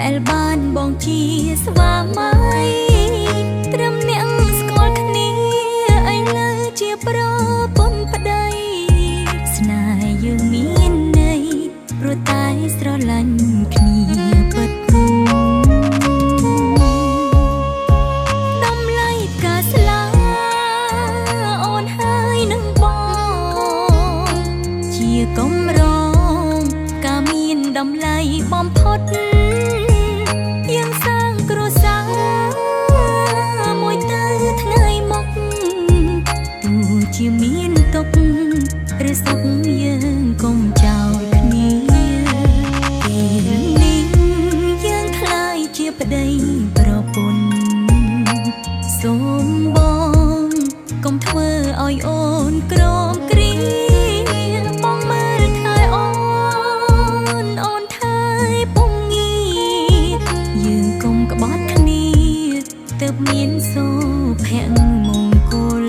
ដែលបានបងជាស្វាមីត្រឹមអ្នកស្គាល់គ្នាឥឡូវជាប្រពន្ធប្តីស្នេហ៍យើងមានន័យព្រោះតែស្រឡាញ់គ្នាពិតតម្លៃការស្លាអូនហើយនឹងបងជាកំរងការមានតម្លៃបំផុតយើងសាងគ្រួសារមួយទៅថ្ងៃមកទោះជាមានទុក្ខឬសុខយើងកុំចោលគ្នាពេលនេះយើងខ្លាយជាប្តីប្រពន្ធសូមបងកុំធ្វើឲ្យអូនក្រំគ្រីបងមើលថែអូនថែពុំងាយើងកុំក្បត់គ្នាទើបមានសុភមង្គល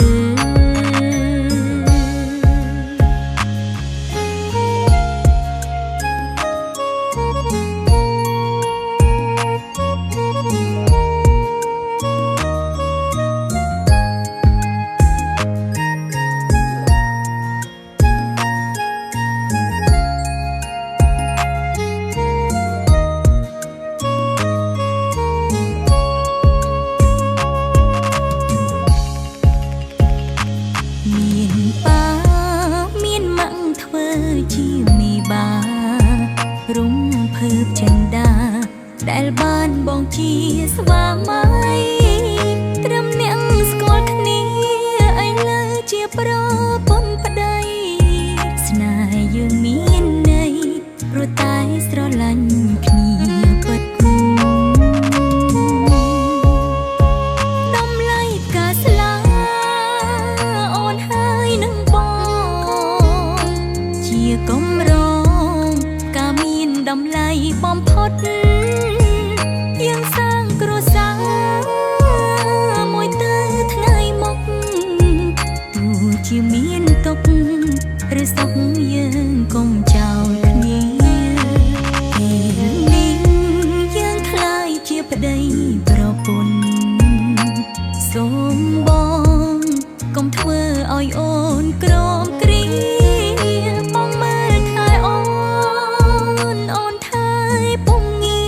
ជាមេបារំភើបចិន្តាដែលបានបងជាស្វាមីត្រឹមអ្នកស្គាល់គ្នាឥឡូវជាប្រពន្ធប្តីស្នេហ៍យើងមានន័យព្រោះតែស្រឡាញ់គ្នាពិតតម្លៃការស្លាអូនហើយនឹងបងជាកំរងការមានតម្លៃបំផុតយើងសាងគ្រួសារមួយទៅថ្ងៃមកទោះជាមានទុក្ខឬសុខយើងកុំចោលគ្នាពេលនេះយើងខ្លាយជាប្តីប្រពន្ធសូមបងកុំធ្វើឲ្យអូនក្រំគ្រីបងមើលថែអូនថែពុំងា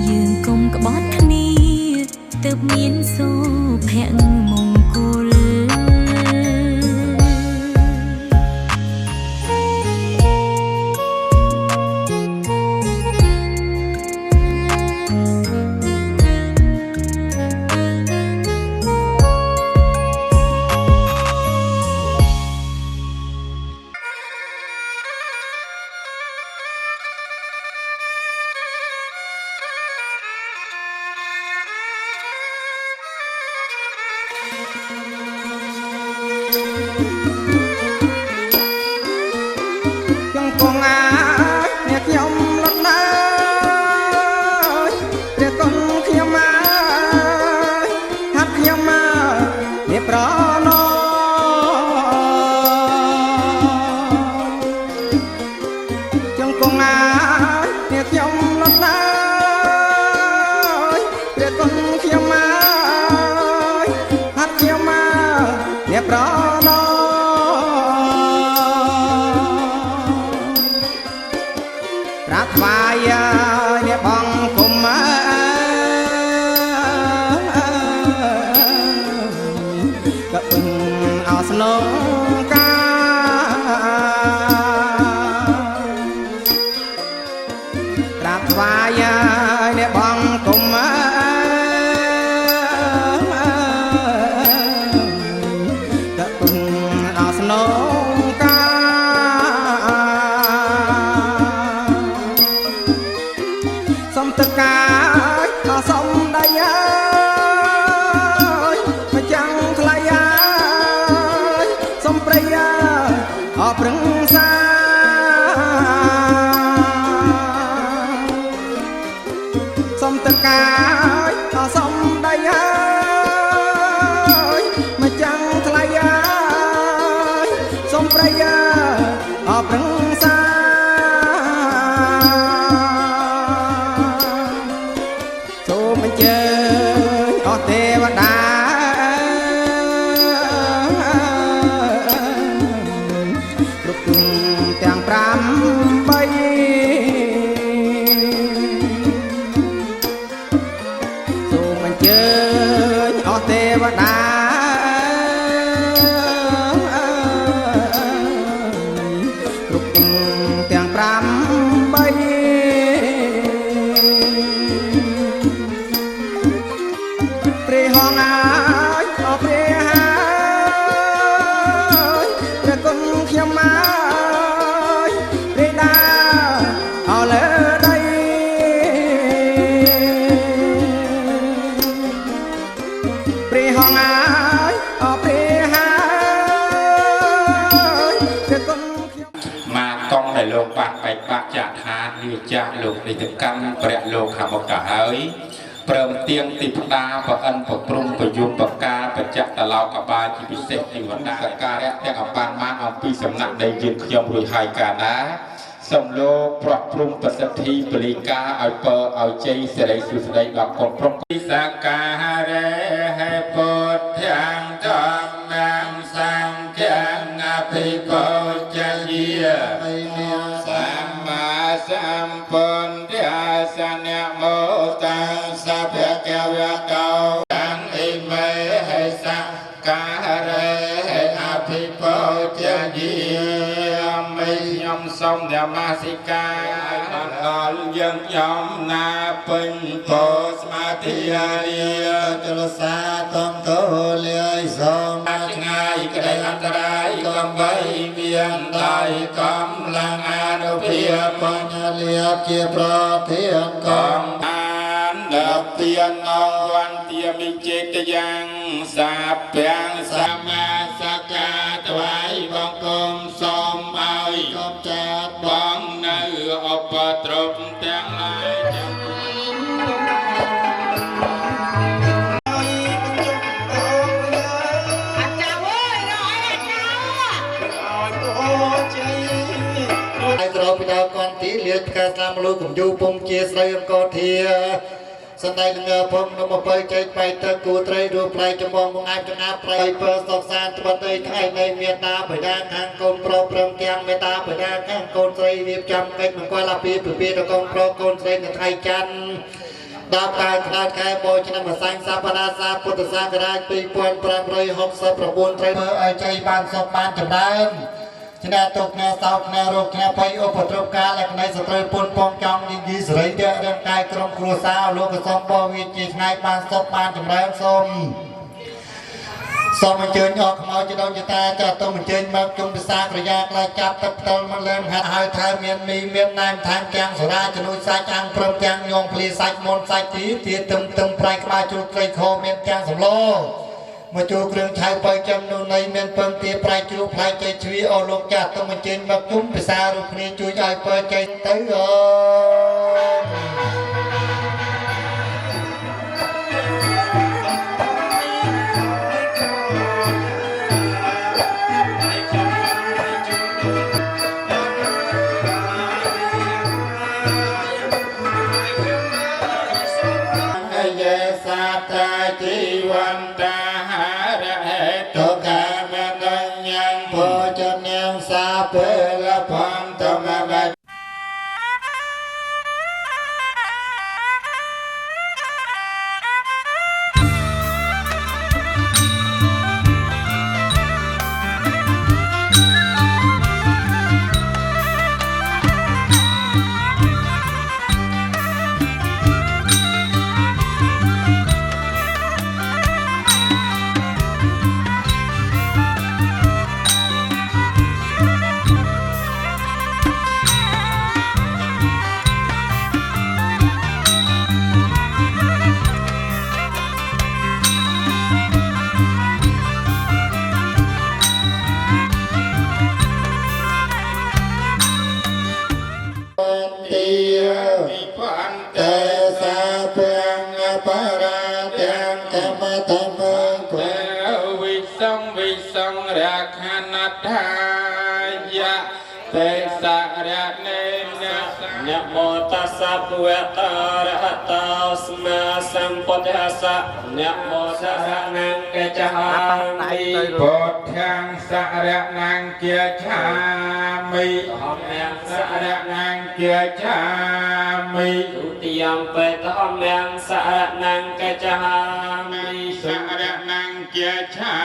យើងកុំក្បត់គ្នាទើបមានសុភមង្គលចង់គង់អ្នកខ្ញុំលត់ណាព្រះគុណខ្ញុំហាត់ខ្ញុំអ្នកប្រណចង់គង់អ្នកខ្ញុំលត់ណាព្រះគុណខ្ញុំហាត់ខ្ញុំអ្នកប្រណប្រាថ្វាយអ្នកបងគុំក៏អឹងអោស្នងកាប្រាថ្វាយអ្នកបងគុំក៏អឹងអោស្នងកាសុំទឹកកាយសុំដៃអើយមកចាំងថ្លៃអើយសុំព្រៃអើយអប្រឹងសាសុំទឹកកាយសុំដៃអើយមកចាំងថ្លៃអើយសុំព្រៃអើយអប្រឹងសា ទាំង5 3សូមអញ្ជើញអស់ទេវតាគ្រប់ទាំង5 3ព្រះហងអាយអស់ព្រះហើយព្រះគុណខ្ញុំមកព្រះដាអស់លើដីព្រះហងអាយអស់ព្រះហើយព្រះគុណខ្ញុំមកកងដែលលោកបាត់បែកបាក់ចាក់ថានិយាយលោកនិតិកម្មព្រះលោកខាងមុខទៅហើយព្រមទៀងទីផ្ដាប្រអិនប្រព្រំប្រយុទ្ធប្រការបច្ចៈតឡោកបាលជាពិសេសទីវណ្ណាការៈទាំងអបានបានអំពីសំណាក់ដែលយើងខ្ញុំរួចហើយកាលណាសូមលោកប្រក់ព្រំប្រសិទ្ធិពលីកាឲ្យពើឲ្យជ័យសិរីសុស្ដីដល់កូនប្រុសពិសាការៈហេពុទ្ធាំធម្មំសង្ឃាំអភិបោជយាសម្មាសម្ពុទ្ធយាសនៈមោតាសភគវកោតាំងអិមេហេសការៈហេអភិបោជយាមិខ្ញុំសូមនមស្ការឲ្យបានដល់យើងខ្ញុំណាពេញពោស្មាធិយាចលសាតំតោលាយសូមឆ្ងាយក្តីអន្តរាយកំបីមានដោយកំឡាំងអនុភាពបញ្ញលាជាប្រធានកំអានដល់ទានអងវន្ទាមិចេតយ៉ាងសាពាំងសមាសកាថ្វាយបង្គំសូមឲ្យកុំចាត់បងនៅឧបទ្រពទាំងឡាយហើយក្រោយពីដល់កនទីលាផ្កាស្លាមលោកកំយូពុំជាស្រីអង្គធាសណ្ដែកលងភំនំបើចែកបៃតើគូត្រីរូបផ្លែចំបងមកអាយចំណាប្រៃពើសុកសានត្បិតអីថ្ងៃនៃមេត្តាបិតាខាងកូនប្រុសព្រមទាំងមេត្តាបិតាខាងកូនស្រីរៀបចំកិច្ចមង្គលអាពាហ៍ពិពាហ៍ដល់កូនប្រុសកូនស្រីនៅថ្ងៃច័ន្ទដល់ការខ្លាចខែបោឆ្នាំអសាញ់សប្តាហ៍សាពុទ្ធសករាជ2569ត្រីមើលឲ្យជ័យបានសុខបានចម្រើនឆ្នះទុកឆ្នះសោកឆ្នះរោគឆ្នះភ័យឧបទ្រពកាលក្នៃសត្រូវពុនពងចង់និយាយសេរីរាងកាយក្រុមគ្រួសារលោកក៏សូមបោវាជាថ្ងៃបានសុខបានចម្រើនសូមអញ្ជើញអស់ខ្មោចជាដូនជាតាចាត់ទុំអញ្ជើញមកជុំពិសាក្រយាខ្លាចចាប់ទឹកផ្ទល់មកលើហាត់ហើយថែមានមីមានណែមថែមទាំងសូរាជំនួយសាច់អាំងព្រមទាំងញងភ្លីសាច់មុនសាច់ទីទឹមប្រៃក្បាលជ្រូកត្រីខមានទាំងសម្លមកចូលគ្រឿងឆៅបើចំនួននៃមានពឹងទាប្រៃជ្រូកផ្លែចេកជ្វីអស់លោកចាស់ទុំអញ្ជើញមកជុំពិសារូបគ្នាជួយឲ្យបើចេកទៅជីវន្តាហារហេតុកាមនញ្ញភោជនាងសាពេលផន្តមវៈវិសង្ឃរាខណដ្ឋាយៈ เตสะระเนนะนะโมตัสสะภะคะวะโตอะระหะโตสัมมาสัมพุทธัสสะนะโมตัสสะนังกัจจามิพุทธังสระนังกัจฉามิธัมมังสระนังกัจฉามิทุติยัมปิธัมมังสระนังกัจฉามิสระนังกัจฉา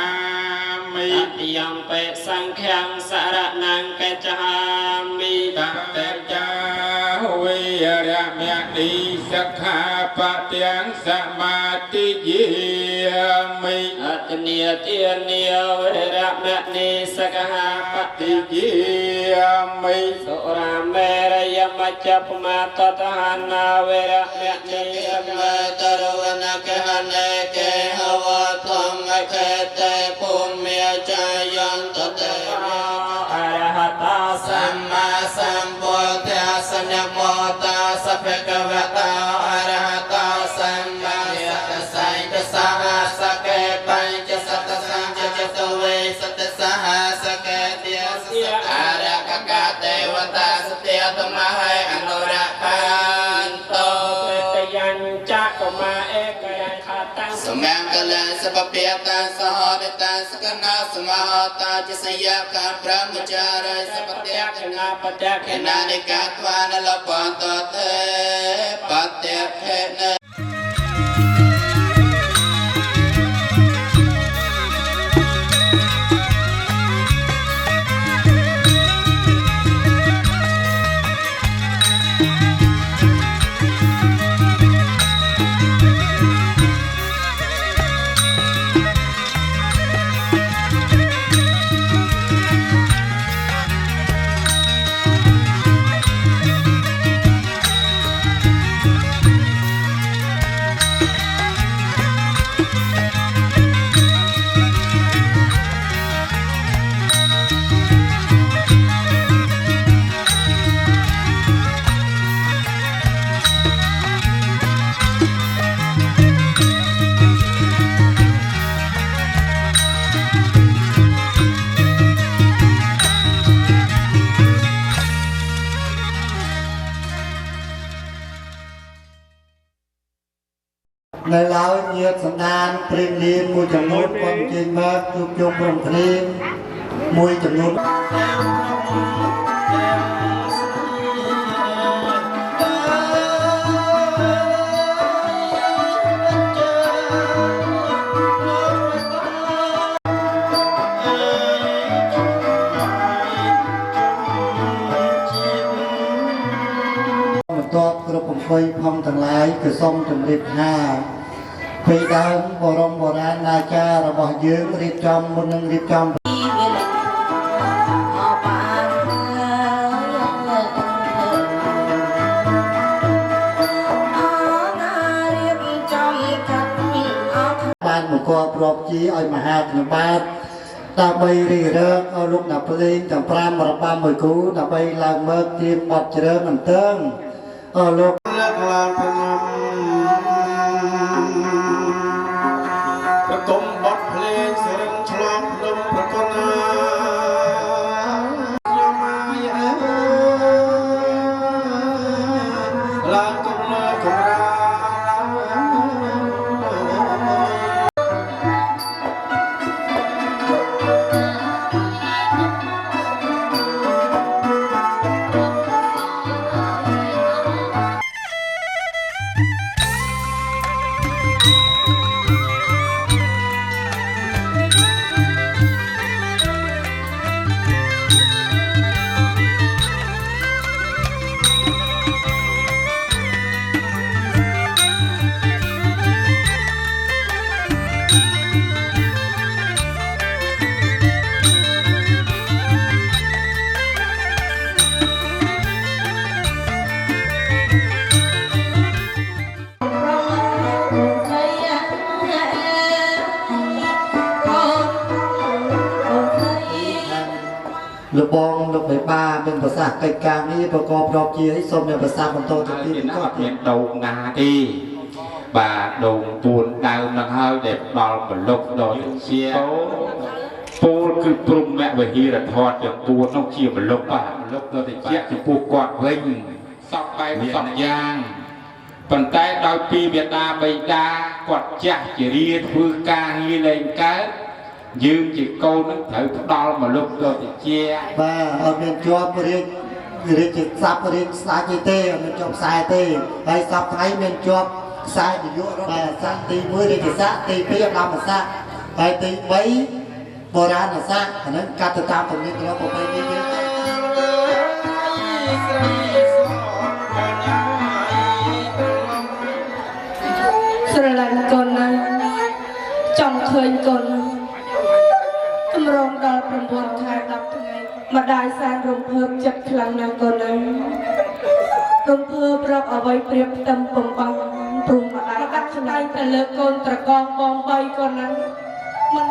มิตติยัมปิสังฆังสระนังกัจฉามิตัตเตจาวิระเมติสักขาปะเตียงสมาธิยิมิอัตเนียเตียเนียวิระเมติสักขาปะติยิมิสุราเมรยมัจจปมาตตหานาวิระเมติสักขาตรวนกหันเกหวะตังเกเตปุมเมจายันตเตอะระหะตาสัมมาสัมพุทธัสสะนะโมตัสสะภะคะวะโตอะระหะโตสัมมาสัมพุทธัสสะจะสหัสเกปัญจสัตตสังจะจตุเวสัตตสหัสเกเตียสสะอาระกะกะเทวตาสเตียตมะให้อนุรักขันโตเตยัญจักมาเอกยัญคาตังสมังกลังสัพเพตังสหเดตังสกนาสมหตาจิสยาคาพระมจารายสัพเตขณาปเตขณานิกาตวานลปันตเตปเตเขเนในเล้าเงียบสำนานเปลี่ยนเรียนมวยจำนวนความจริงมากยุบยงปรงคลีนมวยจำนวนตอบกระผมเคยพองทั้งหลายคือทรงจำเริบห้าปีดาวบรมโบราณนาจาระบอบยืงรีบจอมมุนรีบจอมบ้านหมู่กอปลอบจีอ้อยมหาธนบาตตาใบรีเริกเอาลูกหนับเพลงจากพรามระบำมวยกูตาใบลางเมิกเตรียมบอดเจริญอันเติ้งเอาลูกเลิกลางพนมประกมบอดเพลงเสียงฉลองลมประกนายามายลางกุมนาคุราลูกบองลูกใบปลาเป็นภาษาไกลกลางนี้ประกอบดอกเจียให้สมในภาษาบรรโตจะตีเป็นก็เป็นดงนาดีบาดงปูนดาวนังเฮาเด็บดอลบนลกโดยเชีย ពោលគឺព្រមមវិហារធម៌ទាំងពួងនោះជាម្លប់បាទម្លប់ទៅជាចំពោះគាត់វិញសពបែបសពយ៉ាងប៉ុន្តែដោយពីមេដាបិតាគាត់ចាស់ជារៀនធ្វើការងារលែងកើតយើងជាកូននឹងត្រូវផ្ដល់ម្លប់ទៅជាបាទអត់មានជាប់រៀបជាស័ព្ទរៀបស្ដាច់ទេអត់មានជាប់ខ្សែទេហើយសពថ្ងៃមានជាប់ខ្សែនយោបាយបាទស័ក្តិទី1រាជស័ក្តិទី2ឧត្តមស័ក្តិហើយទី3បុរាណស័ក្តិអានឹងកាត់ទៅតាមទំនៀមទម្លាប់ប្រពៃណីយើងស្រឡាញ់កូនណាស់ចង់ឃើញកូនតម្រង់ដល់9ខែ10ថ្ងៃម្ដាយសែនរំភើបចិត្តខ្លាំងណាស់កូនណាស់រំភើបប្រាប់អ្វីព្រៀបផ្ទឹមពំបាំងព្រមម្ដាយដាក់ឆ្នៃទៅលើកូនត្រកងបង3កូនណាស់មិន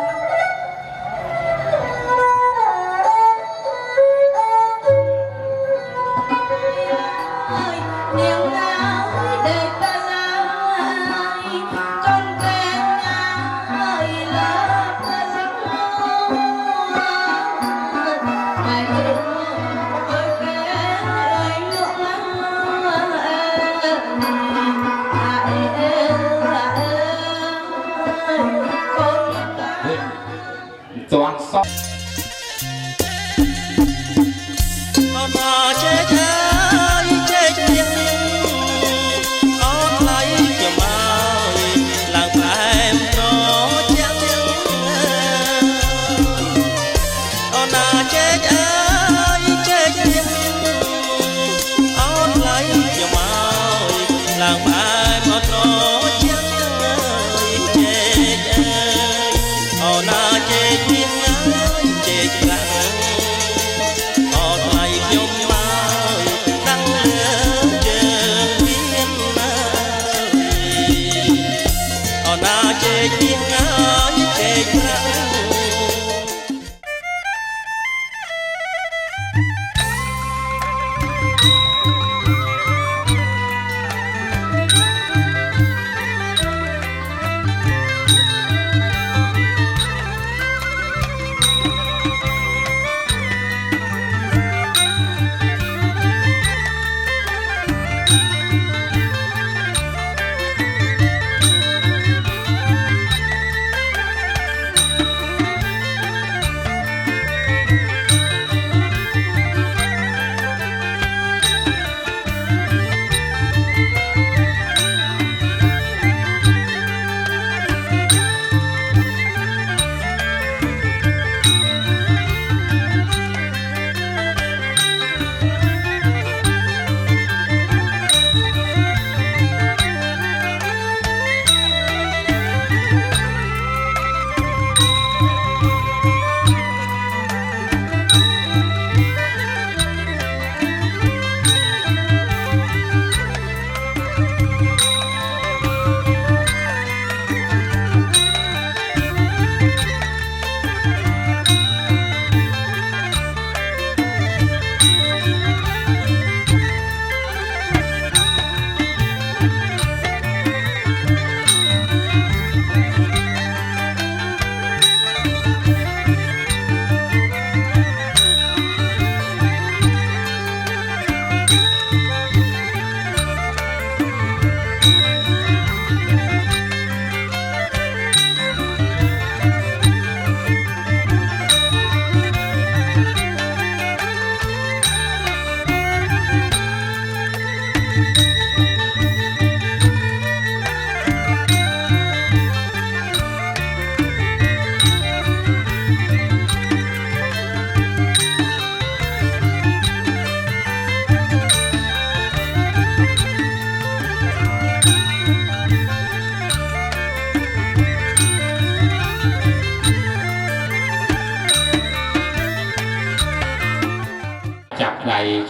នាងណាដេកទៅណាកូនតែណាលើទៅណាតែជ្រុំអើយគេរៃលក់ណាអាអេកូនតាន់សក់អមចេះចេះជាងអនឡាញជាមកឡើងផ្អែមត្រជាងអូនណាចេះចេះជាងអនឡាញជាមកឡើងផ្អែមត្រជាងចេះអូនណាចេះជាងចេះខ្លាំងអត់ថ្លៃខ្ញុំមកតាំងលើជើងមានណាអូនណាចេះជាងចេះខ្លាំង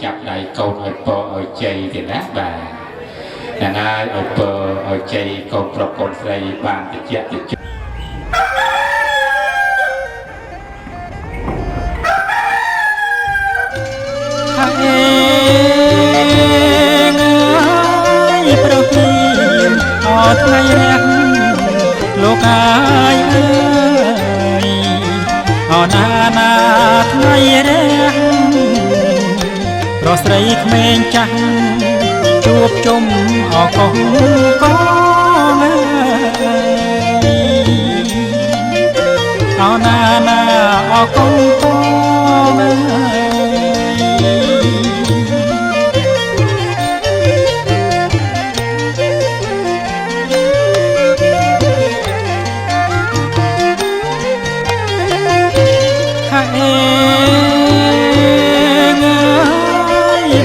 ចាប់ដៃកូនឲ្យពរឲ្យជ័យទេណាបាទណាស់ហើយឲ្យពរឲ្យជ័យកូនប្រុសកូនស្រីបានតិចតិចប្រគីអត់ថ្ងៃរះលោកអាយអើយអ ណាណាថ្ងៃរះប្រស្រីក្មេងចាស់ជួបជុំអកុងកងណាណាអកុងកង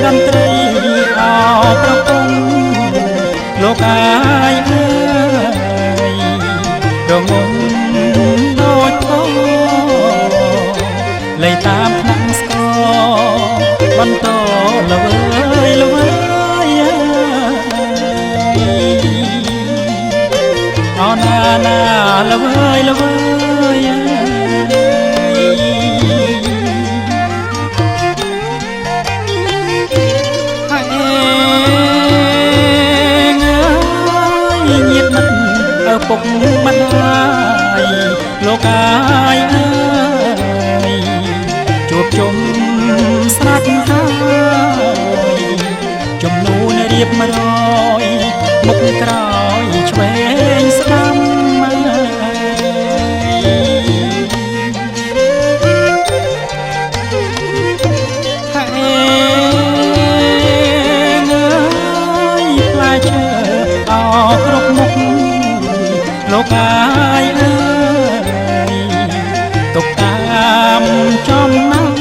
តន្ត្រីអោប្រពងលោកអាយអើយរងំដូចកោលេតាមថ្នាក់ស្គរបន្តល្វើយល្វើយអោណាណាល្វើយល្វើយពុកមិនហើយលោកអាយអើយជួបជុំស្រាច់ហើយជំនូនរៀប100មុខក្រោយឆ្វេងស្ដាំលោកអាយអើយទុកតាមចំណាំ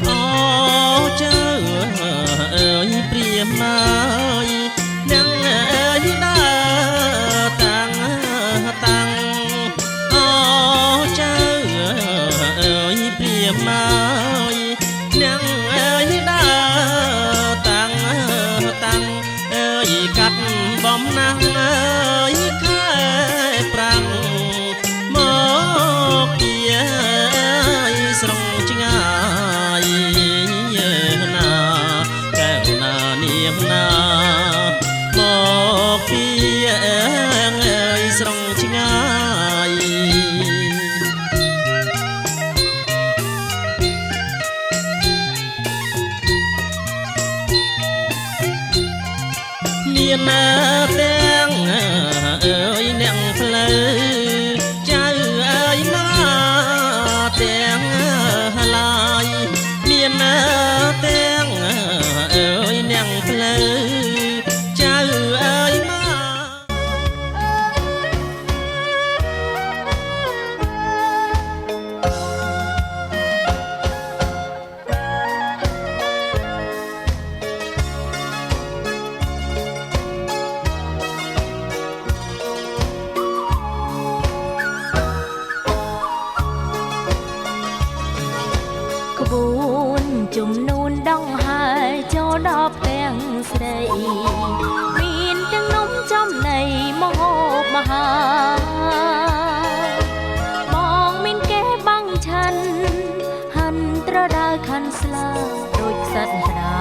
អូចៅអើយព្រាមណាយនឹងអើយណានឹងអើយដើរតាំងអើយកាត់បំណាំងអើយខែប្រាំងមកពីស្រុងឆ្ងាយណាកែវណានាងណាមកពីអើយស្រុងឆ្ងាយមានទាំងអើយអ្នកផ្លូវចៅអើយណាទាំងឡាយមានទាំងអើយអ្នកផ្លូវចៅអើយណាក្បួនជំនូនដងហើយចូលដល់ផ្ទាំងស្រីមានទាំងនំចំណីមហូបមហាបងមានគេបាំងឆាន់ហាន់ត្រដៅខាន់ស្លាដូចខ្សាត់ត្រា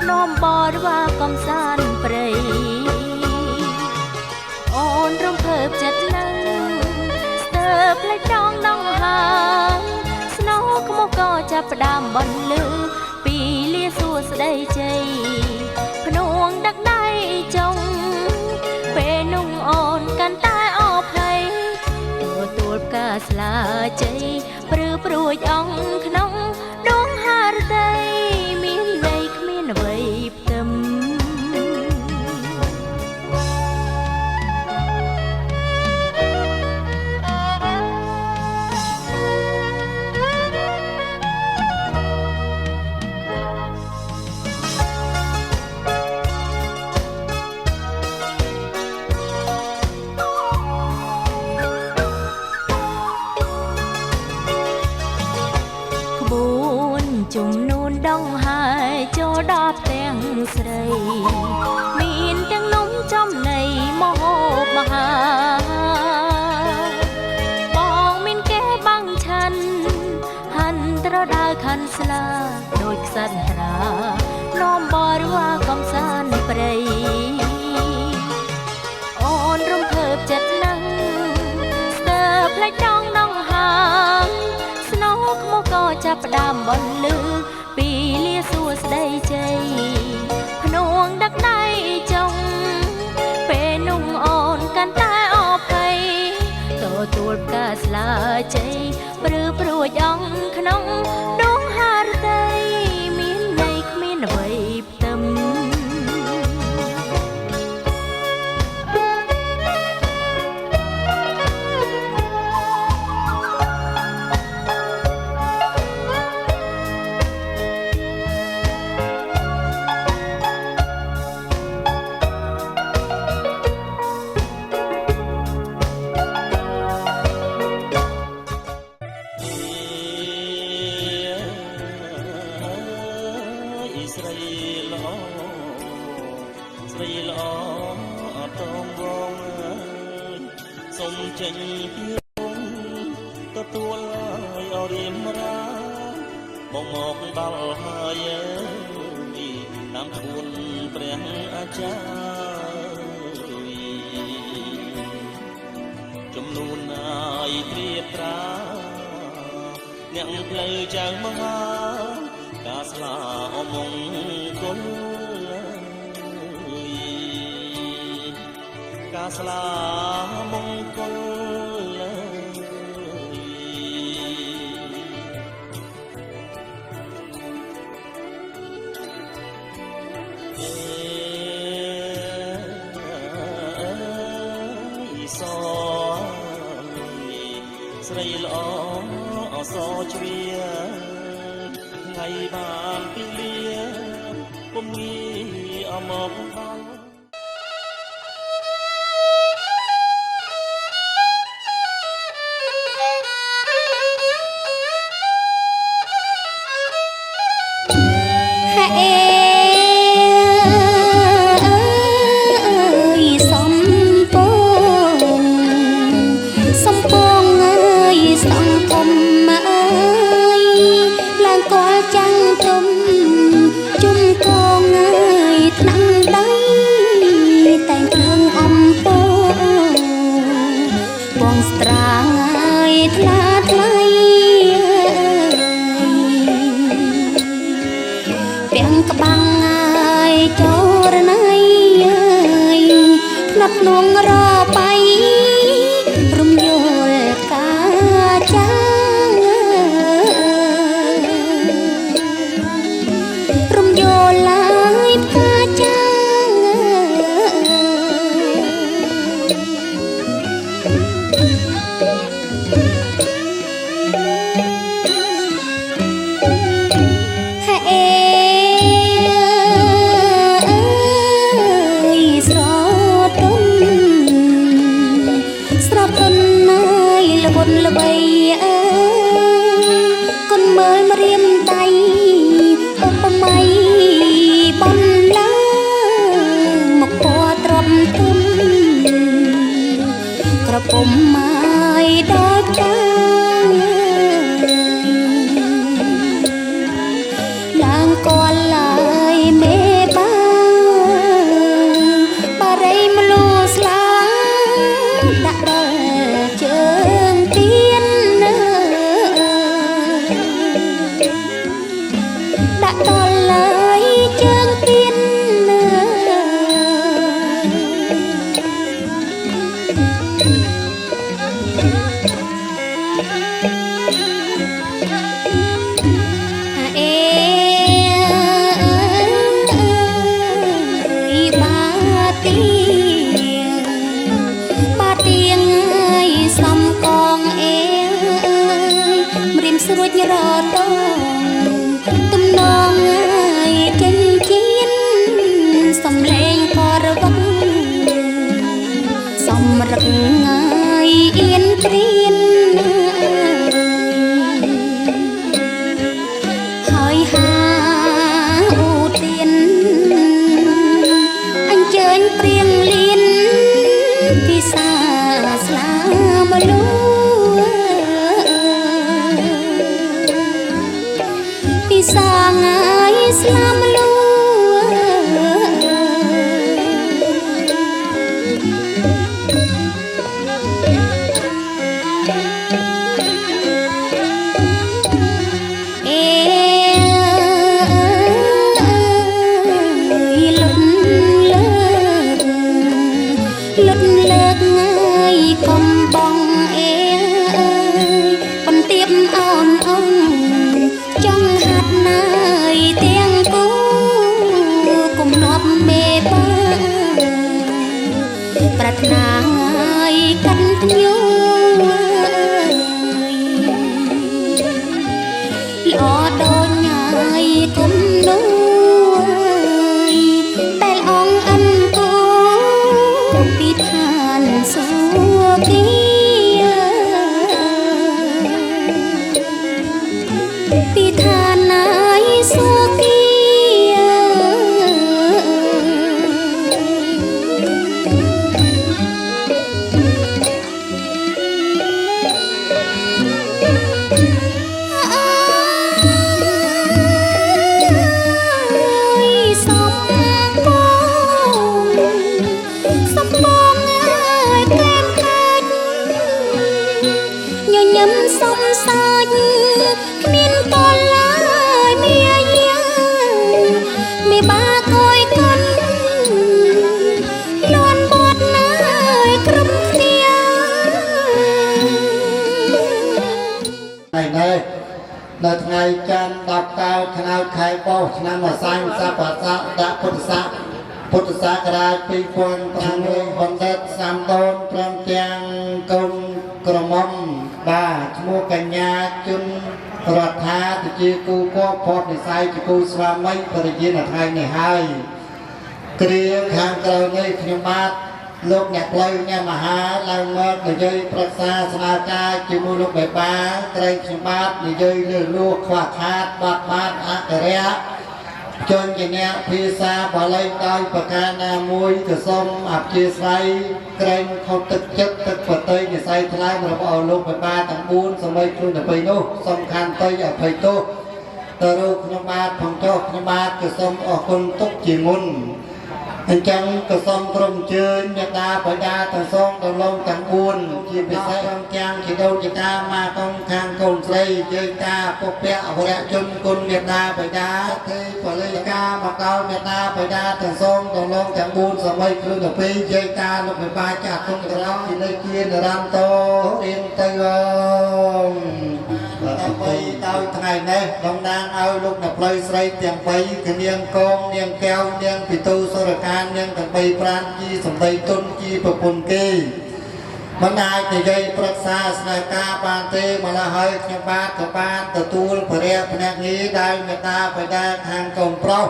នាំបរិវារកំសាន្តព្រៃអូនរំភើបចិត្តណាស់ស្ទើរផ្លេចដងហើយស្នោក្មុកក៏ចាប់ផ្ដើមបន្លឺពីលាសួស្ដីជ័យភ្នួងដឹកដៃចុងពេលនោះអូនកាន់តែអភ័យទទួលផ្កាស្លាជ័យព្រឺព្រួយអង្គក្នុងដងហារតីមានន័យគ្មានអ្វីផ្ទឹមជំនូនដងហើយចូលដល់ផ្ទាំងស្រីមានទាំងនំចំណីមហូបមហាបងមានគេបាំង ខាន់ស្លាដូចខ្សាច់រានោមបរិវាកំសាន្តព្រៃអូនរំភើបចិត្តណាស់ស្ទើរផ្លេចដងដងហាងស្នោខ្មុកក៏ចាប់ផ្ដើមបន្លឺពីលាសួស្ដីជ័យភ្នួងដឹកដៃចុងពេលนุ่งអូនកាន់តែអភ័យទទួលផ្កាស្លាជ័យព្រឺព្រួយអង្គក្នុងដងហារតីមានន័យគ្មានអ្វីផ្ទឹមចេញពីរងទទួលឲ្យរៀមរាបងមកដល់ហើយតាមឈួនព្រះអាចារ្យចំនួនឲ្យត្រៀបត្រាអ្នកផ្លូវចៅមហាការស្លាអមង្គលការស្លាមង្គលស្រីល្អអសជ្រាថ្ងៃបានពីលាពុំងាយអមដល់នួងរបៃរំយល់កាចារំយល់ឡាយកាចាពុំមកដល់តាឡើងកលឡើយមេបាបារីមលូស្លាដាក់ដល់ជើងទៀនដាក់ដល់ឡើយជើងទៀនស្រួចរត់ទំនង ណាយកាន់ញូល្អដូចញ៉ាយកុំនួយតែអងអិនគូពីឋានសួគ៌ពីឋានណាយសួគ៌សំសាច់គ្មានកលឡើយមាយាមេបាកុយគុនលន់បត់ណាយក្រុមគ្នានៅថ្ងៃច័ន្ទ10 កើតខែខែបោះឆ្នាំអសាញ់សប្តាហ៍ដាក់ពុទ្ធសករាជ2500បណ្ឌិតសាមដូនព្រមទាំងកូនក្រមុំបាទឈ្មោះកញ្ញាជុនរដ្ឋាទៅជាគូគប់ផតនិស័យជាគូស្វាមីបរិយានៅថ្ងៃនេះហើយគ្រាខាងក្រោយនេះខ្ញុំបាទលោកអ្នកផ្លូវអ្នកមហាឡើងមកនិយាយប្រឹក្សាស្នើការជាមួយលោកបេបាក្រែងខ្ញុំបាទនិយាយលើលួខ្វះខាតបាត់បានអក្សរៈជន់ជាអ្នកភាសាបាលីដោយប្រការណាមួយក៏សូមអព្យាស្រ័យក្រែងខុសទឹកចិត្តទឹកបតីនិស័យថ្លើមរបស់លោកបេបាទាំង4សម័យខ្លួនទៅពេលនោះសំខាន់ទៅអភ័យទោសទៅរូបខ្ញុំបាទផងចុះខ្ញុំបាទក៏សូមអរគុណទុកជាមុនអញ្ចឹងក៏សូមក្រុមជើញមេតាបញ្ញាទាំងសងដល់លោកទាំង4ជាពិសេសក្នុងទាំងជាដូនជាតាមកកងខាងកូនស្រីយើងតាពុព្វអវរៈជនគុណមេតាបញ្ញាទេពលិកាមកដល់មេតាបញ្ញាទាំងសងដល់លោកទាំង4សម័យគ្រឿងទៅពីយើងតាលោកមេបាចាស់គុណក្រឡំជាលេខជានិរន្តររៀងទៅដើម្បីដោយថ្ងៃនេះតំណាងឲ្យលោកអ្នកផ្លូវស្រីទាំង3គឺនាងកងនាងកែវនាងពិទូសុរកានាងទាំង3ប្រានជាសម្ដីទុនជាប្រពន្ធគេមិនអាចនិយាយប្រឹក្សាស្នើការបានទេម្ល៉េះហើយខ្ញុំបាទក៏បានទទួលព្រះរាជភ្នាក់ងារដែលមេត្តាបិតាខាងកូនប្រុស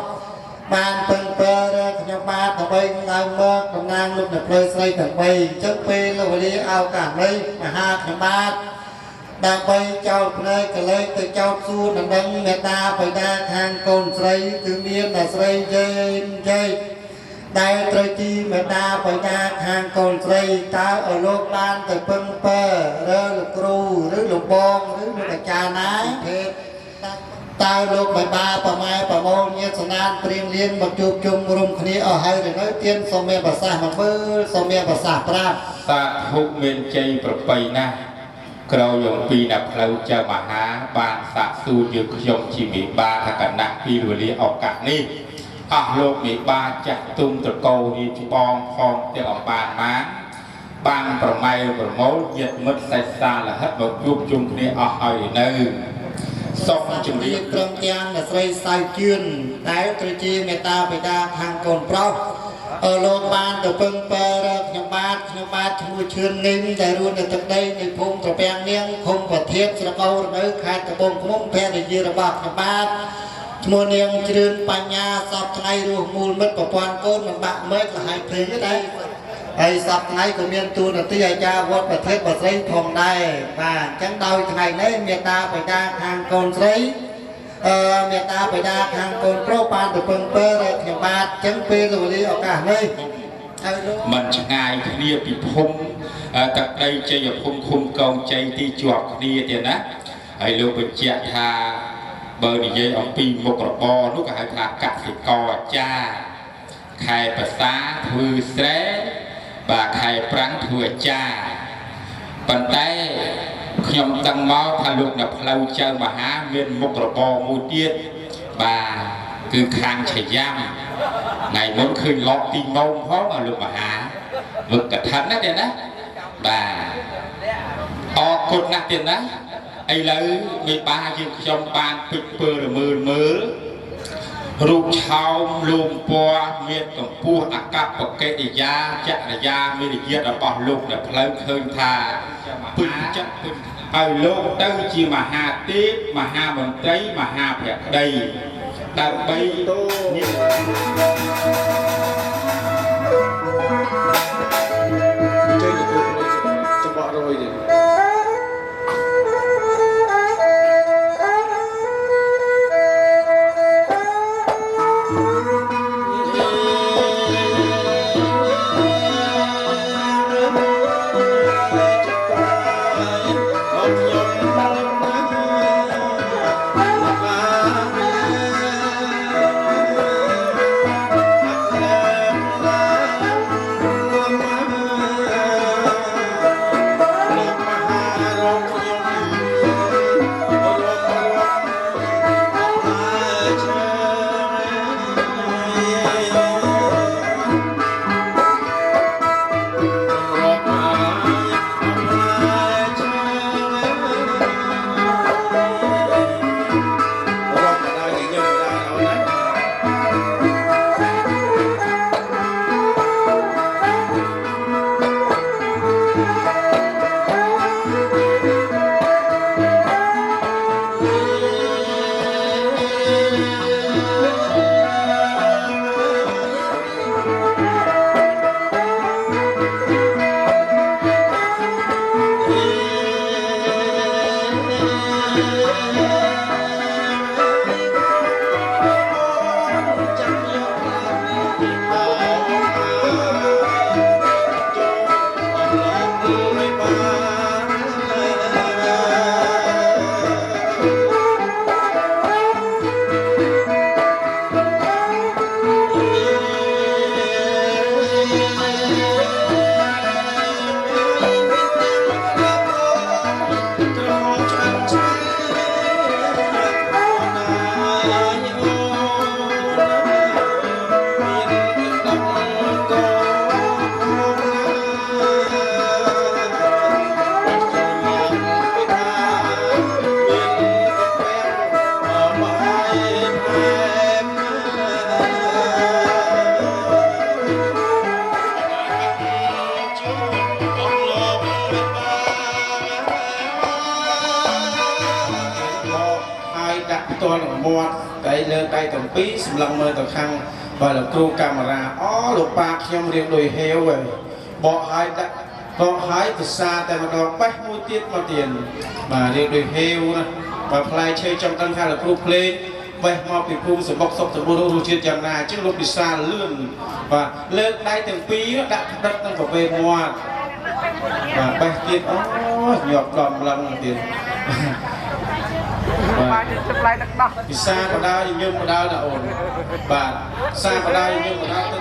បានពឹងពើខ្ញុំបាទដើម្បីឡើងមកតំណាងលោកអ្នកផ្លូវស្រីទាំង3អញ្ចឹងពេលវេលាឱកាសនេះមហាខ្ញុំបាទដើម្បីចោតភ្នែកកលេចទៅចោតសួរដណ្ដឹងមេត្តាបិតាខាងកូនស្រីគឺមានតែស្រីយេនយេដែលត្រូវទីមេត្តាបិតាខាងកូនស្រីតើឲ្យលោកបានទៅពឹងពើឬលោកគ្រូឬលោកបងឬលោកអាចារ្យណាតើលោកបិតាប្រម៉ែប្រមូលញាតិសនានព្រៀងលៀនមកជួបជុំរួមគ្នាអស់ហើយទៅនៅទៀនសូមមានប្រសាសន៍មកមើលសូមមានប្រសាសន៍ប្រាប់សាធុមានជ័យប្របីណាស់ក្រោយអំពីអ្នកផ្លូវចៅមហាបានសាកសួរយើងខ្ញុំជាមេបាថាកណៈពីវេលាឱកាសនេះអស់លោកមេបាចាស់ទុំត្រកោរាជបងផងទាំងអំបានប្រម៉ែប្រមូលញាតិមិត្តសាច់សាលហិតមកជួបជុំគ្នាអស់ហើយនៅសូមជម្រាបត្រឹមទាំងអ្នកស្រីសៅជឿនដែលត្រូវជាមេត្តាបិតាខាងកូនប្រុសលោកបានទៅពឹងពើខ្ញុំបាទឈ្មោះឈឿនងឹមដែលរស់នៅទឹកដីនៃភូមិត្រពាំងនាងឃុំប្រធានស្រកោរនៅខេត្តត្បូងឃ្មុំភរិយារបស់ខ្ញុំបាទឈ្មោះនាងជ្រឿនបញ្ញាសពថ្ងៃរស់មូលមិត្តប្រព័ន្ធកូនមិនបាក់មេឃលហើយព្រេងដែរហើយសពថ្ងៃក៏មានទូនាទីអាចារ្យវត្តប្រធានបស្រីផងដែរបាទអញ្ចឹងដោយថ្ងៃនេះមេត្តាបិតាខាងកូនស្រីមេត្តាបិតាខាងកូនប្រុសបានទៅពឹងពើខ្ញុំបាទអញ្ចឹងពេលវេលាឱកាសនេះមិនឆ្ងាយគ្នាពីភូមិទឹកដីជ័យភូមិឃុំកងជ័យទីជាប់គ្នាទៀតណាហើយលោកបញ្ជាក់ថាបើនិយាយអំពីមុខរបរនោះក៏ហៅថាកសិករអាចារ្យខែភាសាធ្វើស្រែបាទខែប្រាំងធ្វើអាចារ្យប៉ុន្តែខ្ញុំដឹងមកថាលោកអ្នកផ្លូវចៅមហាមានមុខរបរមួយទៀតបាទគឺខាងឆយ៉ាំថ្ងៃមុនឃើញឡប់ទីងងផងលោកមហាវឹកកថាណាទៀតណាបាទអរគុណណាស់ទៀតណាឥឡូវមេបាយើងខ្ញុំបានពិតពើរមើល រូបឆោមលំពណ៌មានកម្ពស់អាកប្បកិរិយាចរិយាមានវិញ្ញាណរបស់លោកដែលផ្លូវឃើញថាពេញចិត្តពេញឲ្យលោកទៅជាមហាទេពមហាមន្ត្រីមហាភក្តីដើម្បីchơi được cho bọn rồi thì cái lên tay tổng pí sầm lăng mơ tờ khăn và là cua camera ó lục ba nhom riêng đồi heo rồi bỏ hai từ xa tại mà đo bách mua tiết mà tiền mà riêng đồi heo và play chơi trong tăng khai là cua play vậy mà bị phun sờ bọc sọc sờ bô đô trên chẳng nào trước lúc đi xa lươn và lên tay từng pí đã đất đang vào về ngoan và bách tiền ó nhọt đòn lăng tiền thì xa vào đây nhưng mà đây là ổn và xa vào đây nhưng mà đây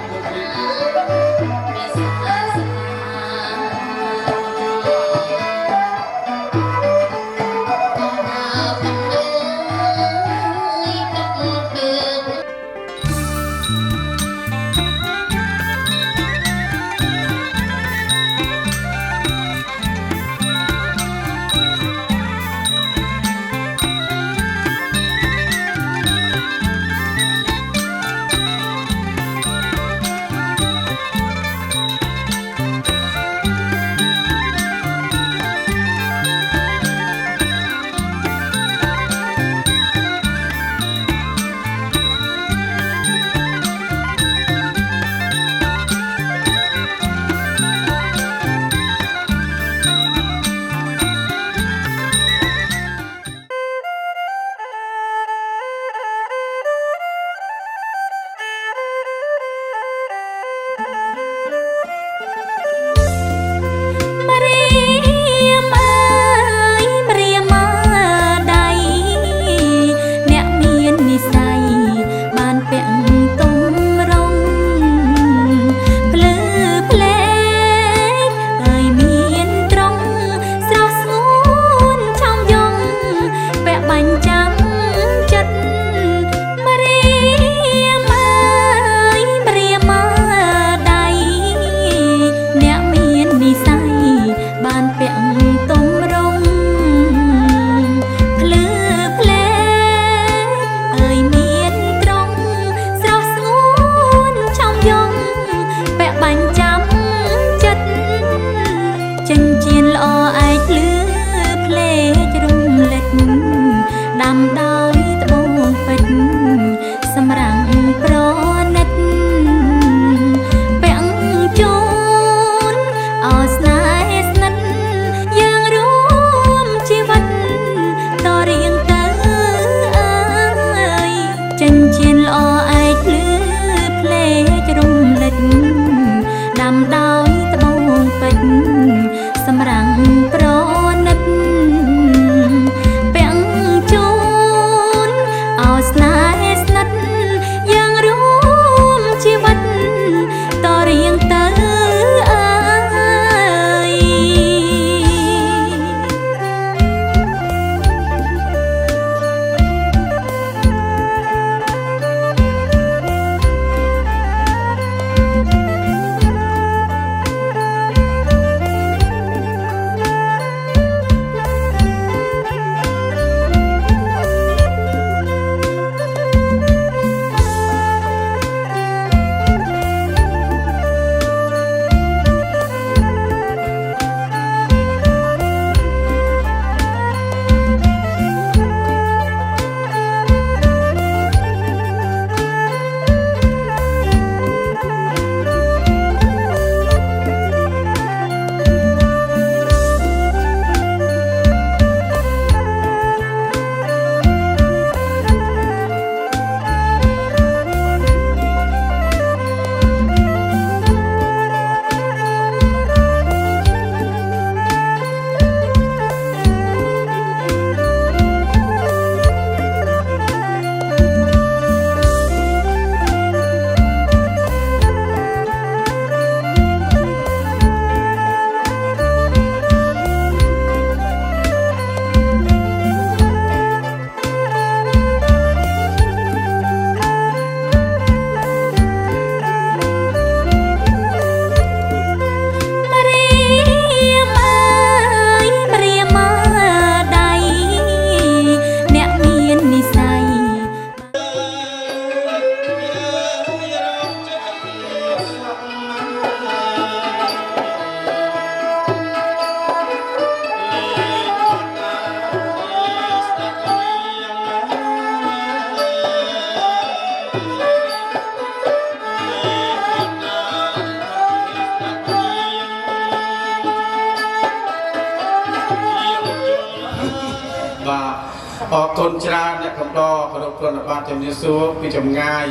អរគុណច្រើនអ្នកកំដរគោរពប្រណិប័តជំរាបសួរពីចម្ងាយ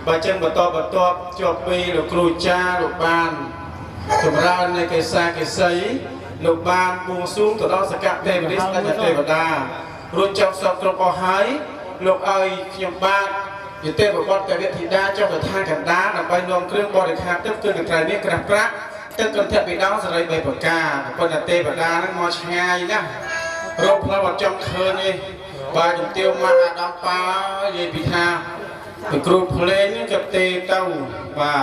បើចឹងបន្តជាប់ពីលោកគ្រូចាលោកបានចម្រើននៃកេសាកេសីលោកបានបួងសួងទៅដល់សក្កទេវរាជស្ដេចទេវតារួចចប់សពគ្រប់អស់ហើយលោកឲ្យខ្ញុំបាទយទេវបុត្រកវិធីតាចុះទៅថាកណ្ដាលដើម្បីនាំគ្រឿងបរិខាទឹកគឺកន្ត្រៃនេះក្រាស់ប្រាក់ទឹកកន្ធៈពីដងសរីបីប្រការប៉ុន្តែទេវតាហ្នឹងមកឆ្ងាយណាស់រកផ្លូវអត់ចង់ឃើញទេបាទជំទាវមកអាដាមប៉ានិយាយពីថាពីគ្រូភ្លេងហ្នឹងក៏ទេទៅបា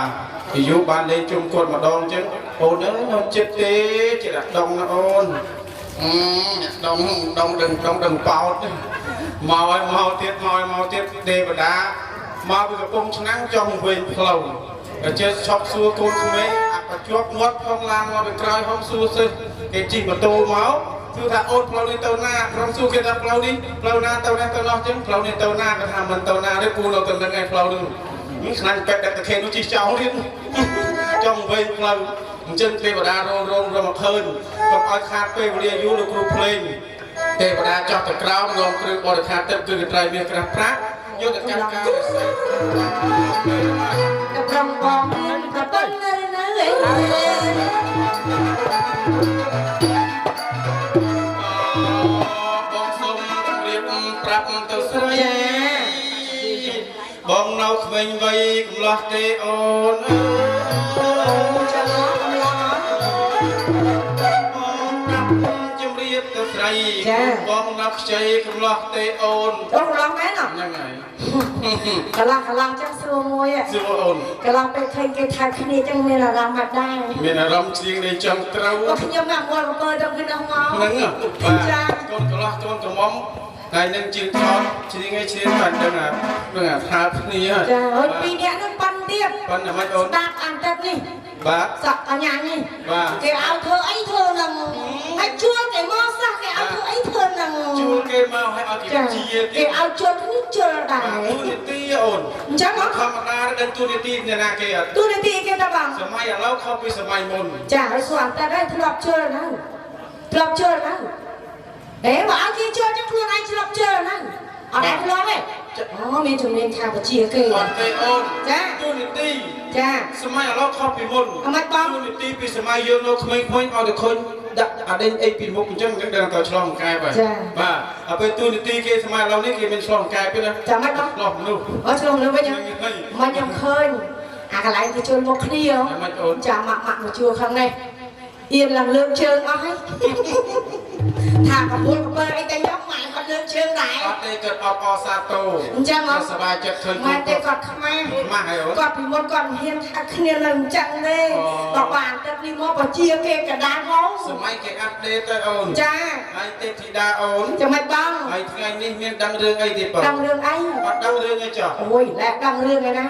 ទយូរបានលេងជុំគាត់ម្ដងអញ្ចឹងអូនអើយខ្ញុំចិត្តទេចិត្តដងណាអូនដងដឹងប៉ោតមកហើយមកទៀតទេវតាមកពីកំពង់ឆ្នាំងចង់វិញផ្លូវតែចេះឈប់សួរកូនក្មេងអាប្រជាប់ងាត់ផងឡានមកពីក្រោយហងសួរសិស្សគេជិះម៉ូតូមកសួរថាអូនផ្លូវនេះទៅណាក្រុមសួរគេថាផ្លូវនេះផ្លូវណាទៅណាទៅនោះចឹងផ្លូវនេះទៅណាគេថាមិនទៅណាទេពូនៅទៅនឹងឯផ្លូវនេះខ្លាញ់ពេកដាក់តែគេនោះជិះចោលទៀតចង់វិញផ្លូវអញ្ចឹងទេវតារងមកឃើញកុំឲ្យខាតពេលវេលាយូរលោកគ្រូភ្លេងទេវតាចោះទៅក្រោមរងគ្រឿងបរិខាទឹកគឺកត្រៃមានក្រាស់ប្រាក់យកទៅកាន់ការរស័យតែប្រងបងមានប្រពន្ធនៅនៅឯបងសូមរៀបប្រាប់ទៅស្រីបងនៅក្មេងវ័យកំឡោះទេអូនទៅស្រីបងណាប់ខ្ចីកំឡោះទេអូនបងកំឡោះមែនហ្នឹងហើយកន្លងចឹងសួរមួយសួរអូនកន្លងពេលឃើញគេថើគ្នាចឹងមានអារម្មណ៍បាត់ដែរមានអារម្មណ៍ជាងនេះចង់ត្រូវខ្ញុំណាស់មកកំពើទៅពីនោះមកហ្នឹងបាទកូនកន្លោះកូនក្រមុំហើយនឹងជាងថតជ្រៀងឲ្យជ្រៀងបានដឹងអាថាគ្នាចាហើយពីរនាក់នោះប៉ាន់ទៀតប៉ាន់តែមិនអូនស្ដាប់អានទឹកនេះបាទសក់កញ្ញានេះបាទគេឲ្យធ្វើអីធ្វើនឹងហើយជួលគេមកសោះគេឲ្យធ្វើអីធ្វើនឹងជួលគេមកឲ្យឲ្យគេជាគេឲ្យជួលនេះជួលដែរទូនីតិអូនអញ្ចឹងធម្មតាដល់ទូនីតិអ្នកណាគេអត់ទូនីតិគេថាបងសម័យឥឡូវខុសពីសម័យមុនចាហើយស្គាល់តែដែរធ្លាប់ជួលហ្នឹងធ្លាប់ជួលហ្នឹងបើឲ្យគេជួលចឹងខ្លួនឯងធ្លាប់ជួលហ្នឹងអត់ដែរធ្លាប់ទេអូមានជំនាញខាងវិជាគេអត់ទេអូនចាទូនីតិចាសម័យឥឡូវខុសពីមុនអត់បងទូនីតិពីសម័យយើងនៅក្មេងៗឲ្យតែឃើញដាក់អាដេញអីពីមុខអញ្ចឹងដឹងតែឆ្លងកែបាទបាទហើយពេលទូនីតិគេសម័យឥឡូវនេះគេមានឆ្លងកែពេលណាចាំមិនបងឆ្លងមនុស្សឆ្លងមនុស្សវិញមិនខ្ញុំឃើញអាកន្លែងគេជួលមកគ្នាចាំម៉ាក់មកជួលខាងនេះអៀនឡើងលើកជើងអស់ហើយថាកពុលកពើអីតែខ្ញុំម៉ែគាត់លើកជើងដែរអត់ទេគាត់អបអសាទរអញ្ចឹងមកសប្បាយចិត្តឃើញម៉ែទេគាត់ខ្មែរហើយអូនគាត់ពីមុនគាត់ហ៊ានថាគ្នានៅអញ្ចឹងទេបើបានទឹកនេះមកបជាគេកដាលផងសម័យគេអាប់ដេតទៅអូនចាហើយទេធីតាអូនចាំមិនបងហើយថ្ងៃនេះមានដឹងរឿងអីទេបងដឹងរឿងអីអត់ដឹងរឿងអីចុះអូយលែកដឹងរឿងឯណា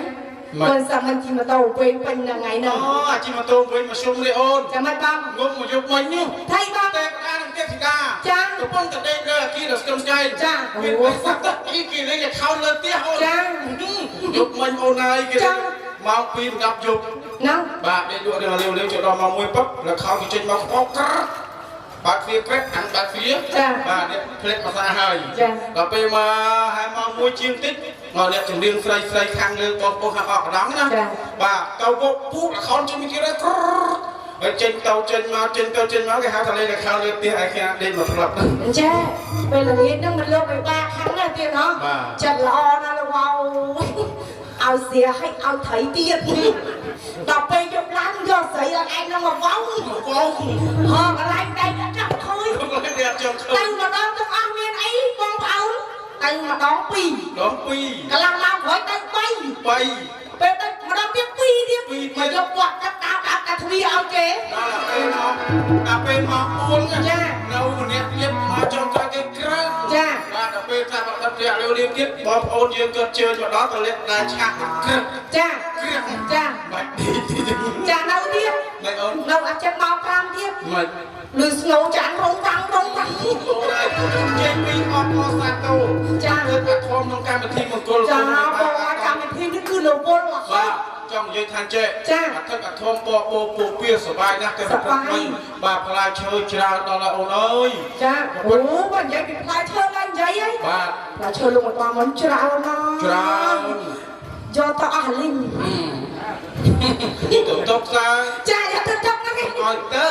មិនសមមិនជិះម៉ូតូវិញពេញថ្ងៃហ្នឹងអូជិះម៉ូតូវិញមកជុំនេះអូនចាំមិនបងងុំមកយកមិញនេះថៃបងតែការនឹងទេធីតាចាកំពុងតែដេកលើអគីដល់ស្គមស្កៃចាមានសត្វទឹកអីគេលេងខោលើផ្ទះអូនចាយកមិញអូនហើយគេម៉ោង2សម្រាប់យប់ហ្នឹងបាទដេកលក់រាវៗចូលដល់ម៉ោង1ពឹកแล้วខោគេចេញមកខ្ពស់ក្របាត់វាក្រេះអានបាត់វាបាទនេះផ្លេចភាសាហើយដល់ពេលមកហើយម៉ោង1ជាងតិចមកអ្នកជំនាញស្រីខាងលើបងប្អូនខាងអកកណ្ដងណាបាទទៅពូកខនជិះមកទៀតហើយចេញទៅចេញមកគេហៅថាលេងខោលើផ្ទះឯខាងដេកមកផ្លាប់ចាពេលល្ងាចហ្នឹងមិនលោកបិបាខាងណាទៀតហ៎ចិត្តល្អណាស់លោកវ៉ៅឲ្យសៀឲ្យត្រីទៀតដល់ពេលយកឡើងយកស្រីឲ្យឯងនឹងមកវ៉ៅហ៎កន្លែងដៃអត់ចង់ឃើញទៅម្ដងទាំងអស់មានអីបងប្អូនទៅម្ដង2កន្លងឡើងហើយទៅ3ពេលទៅម្ដងទៀត2ទៀតមកយកគាត់ចាប់ដាក់ទ្វារឲ្យគេដល់ពេលមក4ចានៅម្នាក់ទៀតមកចង់ទៅគេក្រៅចាបាទដល់ពេលថាមកដល់ព្រះលៀងទៀតបងប្អូនយើងគាត់ជឿមកដល់ទៅលេខដែលឆាក់ក្រឹកចាបាច់ចានៅទៀតនៅអូននៅអាចចិត្តមក5ទៀតមិនលឺស្ងោចាន់រងតាំងអូនហើយចេញពីអបអសាទោចាគឺតែធំក្នុងកម្មវិធីមង្គលចាបងកម្មវិធីនេះគឺ លោកពលហ៎ បាទចង់និយាយថាចេះ ចា អាទឹកអាធំពពពៀសសុបាយណាស់តែប្រព្រឹត្តមិញបាទផ្លែឈើច្រើនដល់ហើយអូនអើយ ចាអូបើនិយាយពីផ្លែឈើឡើងនិយាយហី បាទ ផ្លែឈើលោកមកតាមមិនច្រើនណាស់ ច្រើន យកទៅអស់លីង ទៅតុកសា ចាយកទៅទុកហ្នឹង ឲ្យទៅ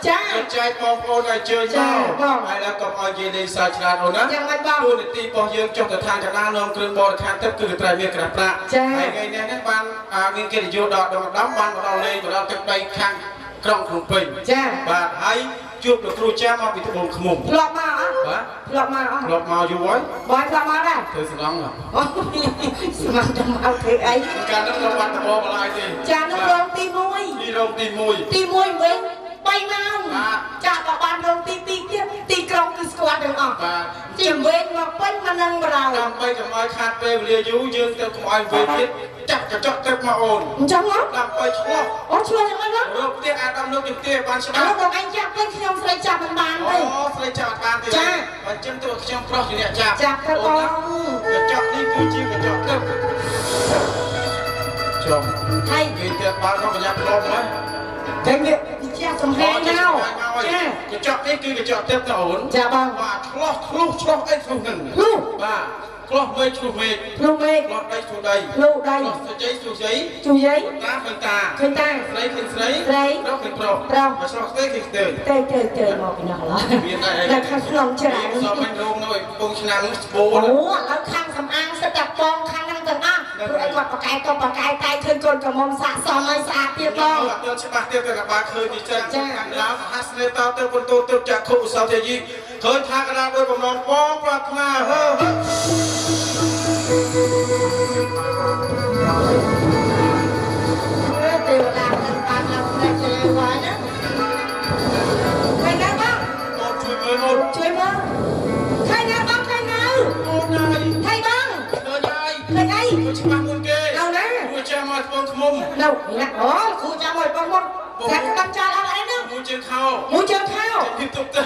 ចា យកចែកបងប្អូនឲ្យជើញមកហើយแล้วក៏ឲ្យនិយាយលេងសើចច្រើនអូនណា យ៉ាងម៉េចបង ទូនីតិរបស់យើងចុះទៅឋានកណ្ដាលនាំគ្រឿងបរិខាទឹកគឺត្រូវមានក្រាស់ប្រាក់ ចា ហើយថ្ងៃនេះបានមានកិត្តិយសដល់ដំបានមកដល់លេងមកដល់ទឹកដីខាងក្រុងភ្នំពេញ ចា បាទហើយជួបលោកគ្រូចាស់មកពីត្បូងឃ្មុំ ធ្លាប់មកអត់ បាទ ធ្លាប់មកអត់ ធ្លាប់មកយូរហើយ បងធ្លាប់មកដែរ ធ្វើសំឡង ស្មានតែមកធ្វើអី កាលនោះเราបាត់តបបលាយទេ ចានោះរងទី1 ទីរោងទី1 ទី1វិញ3ម៉ោងចាក៏បានរងទី2ទៀតទីក្រុងគឺស្គាល់ទាំងអស់ បាទ ទីវិញមកពេញមកនឹងបរោ ដើម្បីកុំឲ្យខាតពេលវេលាយូរយើងទៅកុំឲ្យវេលាទៀតចាក់កញ្ចក់ទឹកមកអូន អញ្ចឹងហ៎ ដើម្បីឆ្លោះ អូឆ្លោះយ៉ាងម៉េចហ្នឹង រកផ្ទះអាដាមលោកជំទាវបានច្បា ឥ ស់ ឡូវបងអញចាប់វិញខ្ញុំស្រីចាប់មិនបានទេ អូស្រីចាប់បានទេ ចា បើចឹងទៅខ្ញុំប្រុសជាអ្នកចាប់ ចាប់ទៅបង កញ្ចក់នេះគឺជាកញ្ចក់ទឹកចុះ ហើយ គេទៅបើកបញ្ញាផ្លុំហ៎ តែវាជាសំហេងណៅចា កញ្ចក់នេះគឺកញ្ចក់ទឹកទៅអូន ចាបង បាទឆ្លោះឆ្លោះឆ្លោះអីឆ្លោះនឹង លុះ បាទឆ្លោះមេឃឆ្លោះមេឃ លុះមេឃ ឆ្លោះដីឆ្លោះដី លុះដៃ ឆ្លោះស្រីឆ្លោះស្រី ជួយយាយ តាឃើញតា ឃើញតា ស្រីឃើញស្រី ស្រី ប្រុសឃើញប្រុស ប្រុស បើឆ្លោះស្ទេឃើញស្ទេ ទៅមកពីនោះឡើយ មានតែអី តែខាងក្នុងច្រើន សោះមិនរងនៅពងឆ្នាំស្បូ អូ ន ឥឡូវខាងសំអាងសិតតែបងខាងហ្នឹងទាំងអស់ព្រោះអីគាត់បកកែក៏បកកែតែឃើញកូនក្រមុំសាកសមឲ្យស្អាតទៀតបង អត់ច្បាស់ទៀតទៅកបាឃើញទីចឹង ចា៎ ដល់សហស្នេតទៅបន្ទូទៅចាក់ខុសោតយាយឃើញថាកណ្ដាលដោយបំណងបងប្រាថ្នាហើ ទេវតានឹងបានឡើងតែជើងហើយណាឃើញណាបង អូនជួយមើលអូន ជួយមកឃើញណាបងឃើញណា អូនហើយ ឃើញបង ឃើញហើយ ឃើញអី ជួយច្បាស់មុនគេ เอาណា ជួយចាំមកស្ពងខ្មុំ នៅណាអូគ្រូចាំឲ្យបងមកតែតាមចាអត់អីណា មួយជើងខោ មួយជើងខោ ពីទុកទឹក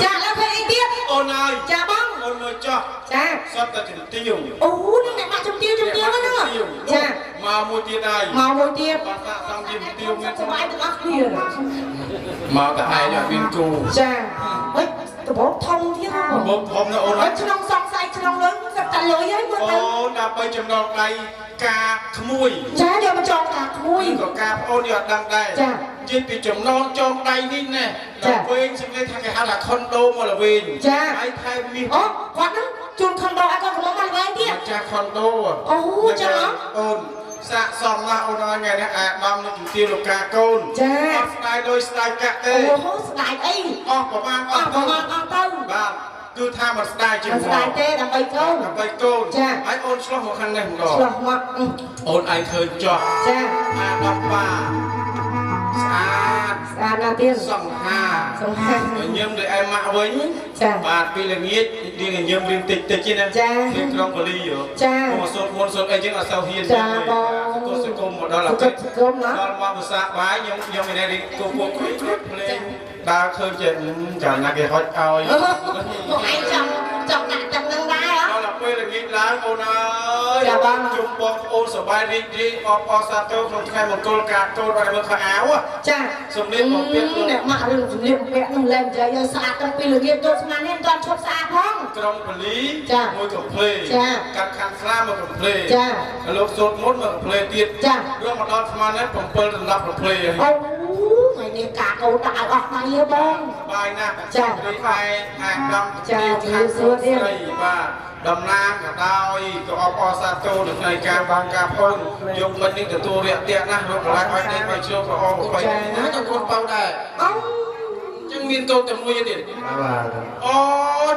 ចាแล้วឃើញអីទៀត អូនហើយ ចាបង អូនមើលចោះ ចា សត្វតែជំទាវ អូនឹងអ្នកមកជំទាវហ្នឹងចា មកមួយទៀតហើយ មកមួយទៀត បាទសាក់សំជំទាវមាន សบายទាំងអស់គ្នា មកតែឯងអត់មានគូ ចាហិចដបធំទៀតហ៎ របបធំណាអូន ហើយក្នុងសង្ស័យក្នុងលុយសិតតែលុយហើយមើលទៅ អូនដើម្បីចំណងដៃការក្មួយ ចាយកមកចងតាក្មួយ ក៏ការប្អូនយកអត់ដឹងដែរ ចា និយាយពីចំណងចងដៃនេះណែ ចា ដល់វិញសម្លេងថាគេហៅថាខុនដូមកល្វិញ ចា ហើយថែមមាស អូគាត់ហ្នឹងជូនខុនដោឲ្យកូនកំមុំមកវិញទៀត ចាស់ខុនដូ អូចា អូនសាកសមណាស់អូនហើយថ្ងៃនេះអាដាមនឹងជំទាវលោកការកូន ចា អត់ស្ដាយដោយស្ដាយកាក់ទេ អូហូស្ដាយអី អស់ប្រហែលអ អស់ ស់ ប្រ ទៅ មាណអស់ទៅ បាទគឺថាមិនស្ដាយជាង មិនស្ដាយទេដើម្បីកូន ដើម្បីកូន ចា ហើយអូនឆ្លោះមកខាងនេះម្ដង ឆ្លោះមក អូនឯងឃើញចោះ ចា អាដាមបាស្អាត ស្អាតណាស់ទៀត សង្ហា សង្ហា ញឹមដោយឯម៉ាក់វិញ ចា បាទពីល្ងាចរៀងញឹមរៀងតិចតិចណា ចា រៀងក្រុងបលីហ៎ ចា មកសូត្រមុនសូត្រអីចឹងអត់សូវហ៊ាន ចាបង ក៏សង្គមមកដល់ សុ អា ខ កិច្ច សង្គមណា ដល់មកភាសាបាយខ្ញុំមានតែគូពួកគ្រូភ្លេងដើរឃើញចេះចាំណាគេហុចឲ្យ មកឯងចង់ដាក់ទឹកនឹងដែរហ៎ ដល់ពេលល្ងាចឡើងអូនអើយ ចាបង ជុំបងប្អូនសប្បាយរីករាយអបអរសាទរក្នុងថ្ងៃមង្គលការកូនឲ្យមើលខោអាវ ចា សំលៀកបំពាក់ខ្លួន អ្នកម៉ាក់រឿងសម្លៀកបំពាក់នឹងលែងនិយាយឲ្យស្អាតតាំងពីល្ងាចចូលស្មាននេះមិនទាន់ឈប់ស្អាតផង ក្រុងបលី ចា មួយកំភ្លេ ចា កាត់ខាងស្លាមកកំភ្លេ ចា លោកសូត្រមុនមកកំភ្លេទៀត ចា រួមមកដល់ស្មាននេះ7ដល់10កំភ្លេហើយ អូថ្ងៃនេះការកោតដាក់ឲ្យអស់ដៃហ៎បង សបាយណាស់ ចា រីឯអាដាម ចា ខាង សួរទៀត ស្រីបាទតំណាងក៏ដោយក៏អបអរសាទរនឹងនៃការបានការប្អូនយកមិញនេះទទួលរាក់ទាក់ណាស់រកកន្លែងឲ្យនេះឲ្យជ្រោកក៏អបបីណាទៅកូនបៅដែរ អូ ចឹងមានកូនតែមួយទេអូ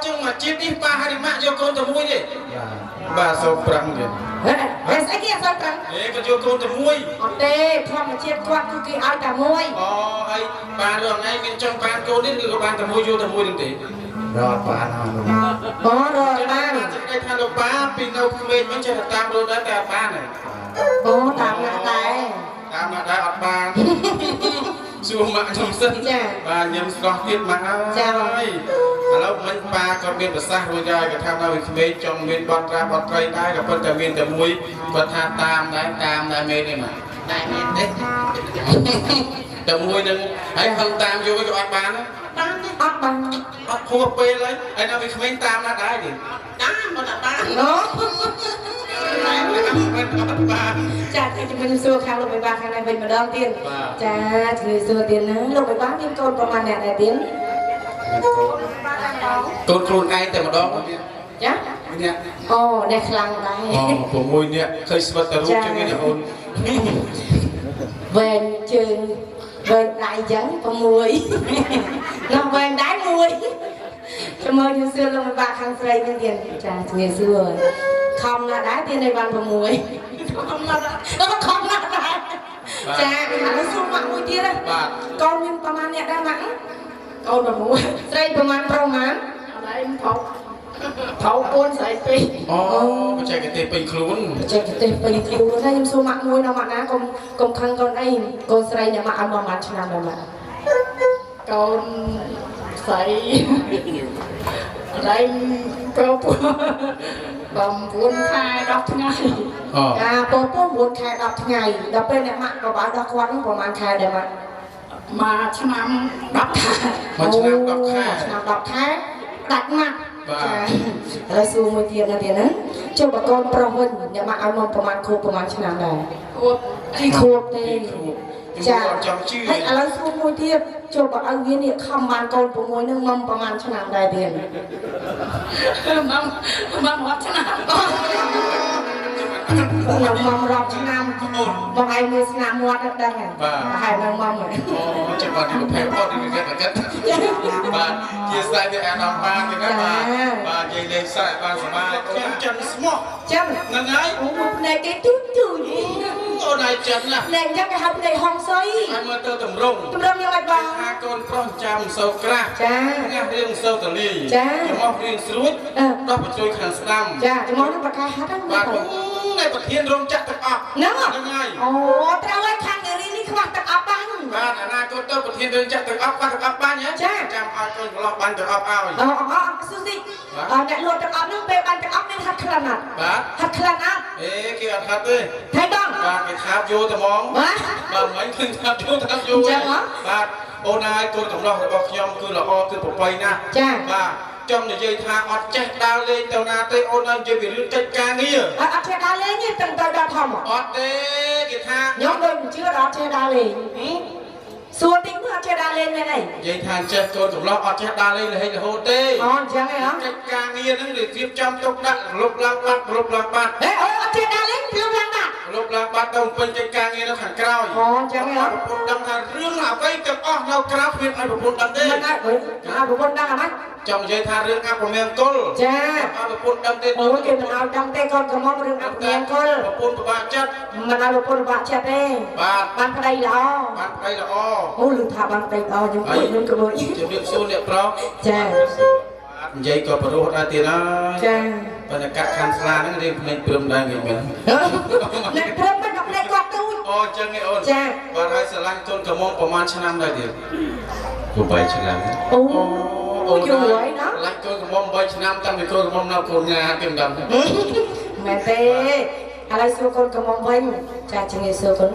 ចឹងមកជាតិនេះប៉ាហារីម៉ាក់យកកូនតែមួយទេបាទសូមប្រឹងទេ ហេស្អីគេអត់ប្រឹង ក៏យកកូនតែមួយ អត់ទេធម្មជាតិគាត់គឺគេឲ្យតែមួយ អូហើយបានរឿងហ្នឹងមានចង់បានកូននេះឬក៏បានតែមួយយកតែមួយនឹងទេ រត់បានហើយ អូរត់ ចឹង បា បាន នចឹងគេថាលោកបាពីនៅក្មេងមិនចេះតែតាមរត់ដែរតែអត់បានទេ អូតាមណាស់ដែរ តាមណាស់ដែរអត់បានសួរម៉ាក់ខ្ញុំសិន ចា បាទញ៉ាំស្រស់ទៀតម៉ាក់អើយ ចា ឥ ឡូវមិញប៉ាគាត់មានប្រសាសន៍រួចហើយគាត់ថានៅវិក្មេងចង់មានបទត្រាបទត្រីដែរក៏ប៉ុន្តែមានតែមួយគាត់ថាតាមដែរមេនេះមកដែរមេទេតែមួយនឹងហើយហឹងតាមយកទៅអត់បានបានអត់បានអត់ខួបពេលហើយនៅវិក្មេងតាមណាដែរទេតាមមិនបានណូចាជំរាបសួរខាងលោកបិបាខាងនេះវិញម្ដងទៀតចាជំរាបសួរទៀតណាលោកបិបាមានកូនប្រមាណអ្នកដែរទៀតកូនខ្លួនឯងតែម្ដងចាអ្នកអូអ្នកខ្លាំងដែរអូ6នាក់ឃើញស្វិតតែរូបជាងនេះអូនវែងជើងវែងដៃចឹង6នោះវែងដៃ1ចាំមើលជំរាបសួរលោកបិបាខាងស្រីវិញទៀតចាជំរាបសួរខំណាស់ដែរទៀតនៅបាន6ខំណាស់ដែរចាឥឡូវសួរម៉ាក់មួយទៀតណាកូនមានប្រមាណអ្នកដែរម៉ាក់កូន6ស្រីប្រមាណប្រុសម៉ាក់អត់ឯងប្រុស4ស្រី2អូបច្ចេកទេសពេញខ្លួនបច្ចេកទេសពេញខ្លួនហើយខ្ញុំសួរម៉ាក់មួយដល់ម៉ាក់ណាកុំខឹងកូនអីកូនស្រីអ្នកម៉ាក់អត់ប្រមាណឆ្នាំដែរម៉ាក់កូនស្រីអីប្រុស9ខែ10ថ្ងៃចាពព9ខែ10ថ្ងៃដល់ពេលអ្នកម៉ាក់ក៏បើដល់គាត់ហ្នឹងប្រហែលខែដែរម៉ាក់មួយឆ្នាំ10ខែឆ្នាំ10ខែដាច់ម៉ាក់ចាឥឡូវសួរមួយទៀតណាចុះបើកូនប្រុសវិញអ្នកម៉ាក់ឲ្យមកប្រហែលខួបប្រហែលឆ្នាំដែរខួបទេចាហើយឥឡូវសួរមួយទៀតចូលបើឲ្យវានេះខំបានកូន6នឹងមុំប្រហែលឆ្នាំដែរទៀតមុំ10ឆ្នាំខ្ញុំមុំ10ឆ្នាំបងឯងមើលស្នាមមាត់អត់ដឹងហើយនៅមុំអូចាំបាត់នេះប្រភេទអត់នេះគេកាត់បាទជាស្ដាយវាអានអត់បានទេណាបាទនិយាយលេងសើចបានសប្បាយខ្ញុំចិនស្មោះចឹងហ្នឹងហើយអូមកភ្នែកគេទូអូនឯងចិនណាភ្នែកចឹងគេហៅភ្នែកហងសុយហើយមើលទៅតម្រង់យ៉ាងម៉េចបងថាកូនប្រុសចាំមិនសូវក្រាស់ចាញ៉ាំរៀងសូវតលីចំអស់រៀងស្រួចដោះបញ្ជួយខាងស្ដាំចាចំអស់នឹងបកាហាត់ហ្នឹងបាទនៅប្រធានរោងចក្រទឹកអប់ហ្នឹងហើយអូត្រូវឲ្យខាងនារីនេះខ្វះទឹកអប់បានបាទអនាគតទៅប្រធានរោងចក្រទឹកអប់ខ្វះទឹកអប់បានហ៎ចាចាំឲ្យកូនកន្លោះបានទឹកអប់ឲ្យអូស៊ូស៊ីអ្នកលក់ទឹកអប់ហ្នឹងពេលបានទឹកអប់មានហាត់ខ្លាំងណាស់បាទហាត់ខ្លាំងណាស់គេអត់ហាត់ទេហើយបងបាទគេថាបយកតែហ្មងបាទមិនឃើញថាបយកចឹងបាទអូនហើយកូនកំឡោះរបស់ខ្ញុំគឺល្អគឺប្រពៃណាស់ចាបាទចង់និយាយថាអត់ចេះដើរលេងទៅណាទេអូនហើយនិយាយពីរឿងកិច្ចការងារអត់ចេះដើរលេងទេទាំងទៅដល់ធំអត់ទេគេថាខ្ញុំដូចមិនជឿដល់ចេះដើរលេងសួរតិចមើលអត់ចេះដើរលេងមែនអីនិយាយថាចេះកូនកំឡោះអត់ចេះដើរលេងរហេតរហូតទេអូអញ្ចឹងហ៎កិច្ចការងារហ្នឹងរៀបចំទុកដាក់លុបឡើងបាត់ហេអូអត់ចេះដើរលេងលុបឡើងបាត់ទៅពេញកិច្ចការងារនៅខាងក្រោយអូអញ្ចឹងហ៎ប្រពន្ធដឹងថារឿងអ្វីទាំងអស់នៅក្រៅគ្មានឲ្យប្រពន្ធដឹងទេមិនឲ្យប្រពន្ធដឹងអ្ហ៎ចង់និយាយថារឿងអពមង្គលចាឲ្យប្រពន្ធដឹងទេអូគេមិនឲ្យដឹងទេកូនកំងរឿងអពមង្គលប្រពន្ធពិបាកចិត្តមិនឲ្យប្រពន្ធពិបាកចិត្តទេបានប្តីល្អអូលឺថាបានប្តីល្អខ្ញុំក្មួយជំរាបសួរអ្នកប្រុសចានិយាយក៏ប្រុសដែរទៀតហើយចាប៉ុន្តែកាត់ខាងស្លាហ្នឹងរៀងភ្នែកព្រមដែរវិញមែនអ្នកព្រមមិនដល់ភ្នែកគាត់ទូចអូចឹងឯអូនចាបាទហើយស្រឡាញ់កូនកំងប្រហែលឆ្នាំដែរទៀត8ឆ្នាំអូយូរហើយណាឡាច់កូនកំង8ឆ្នាំតាំងពីកូនកំងនៅកូនងាគេមិនដឹងមែនទេឥឡូវសួរកូនកំងវិញចាជំរាបសួរកូន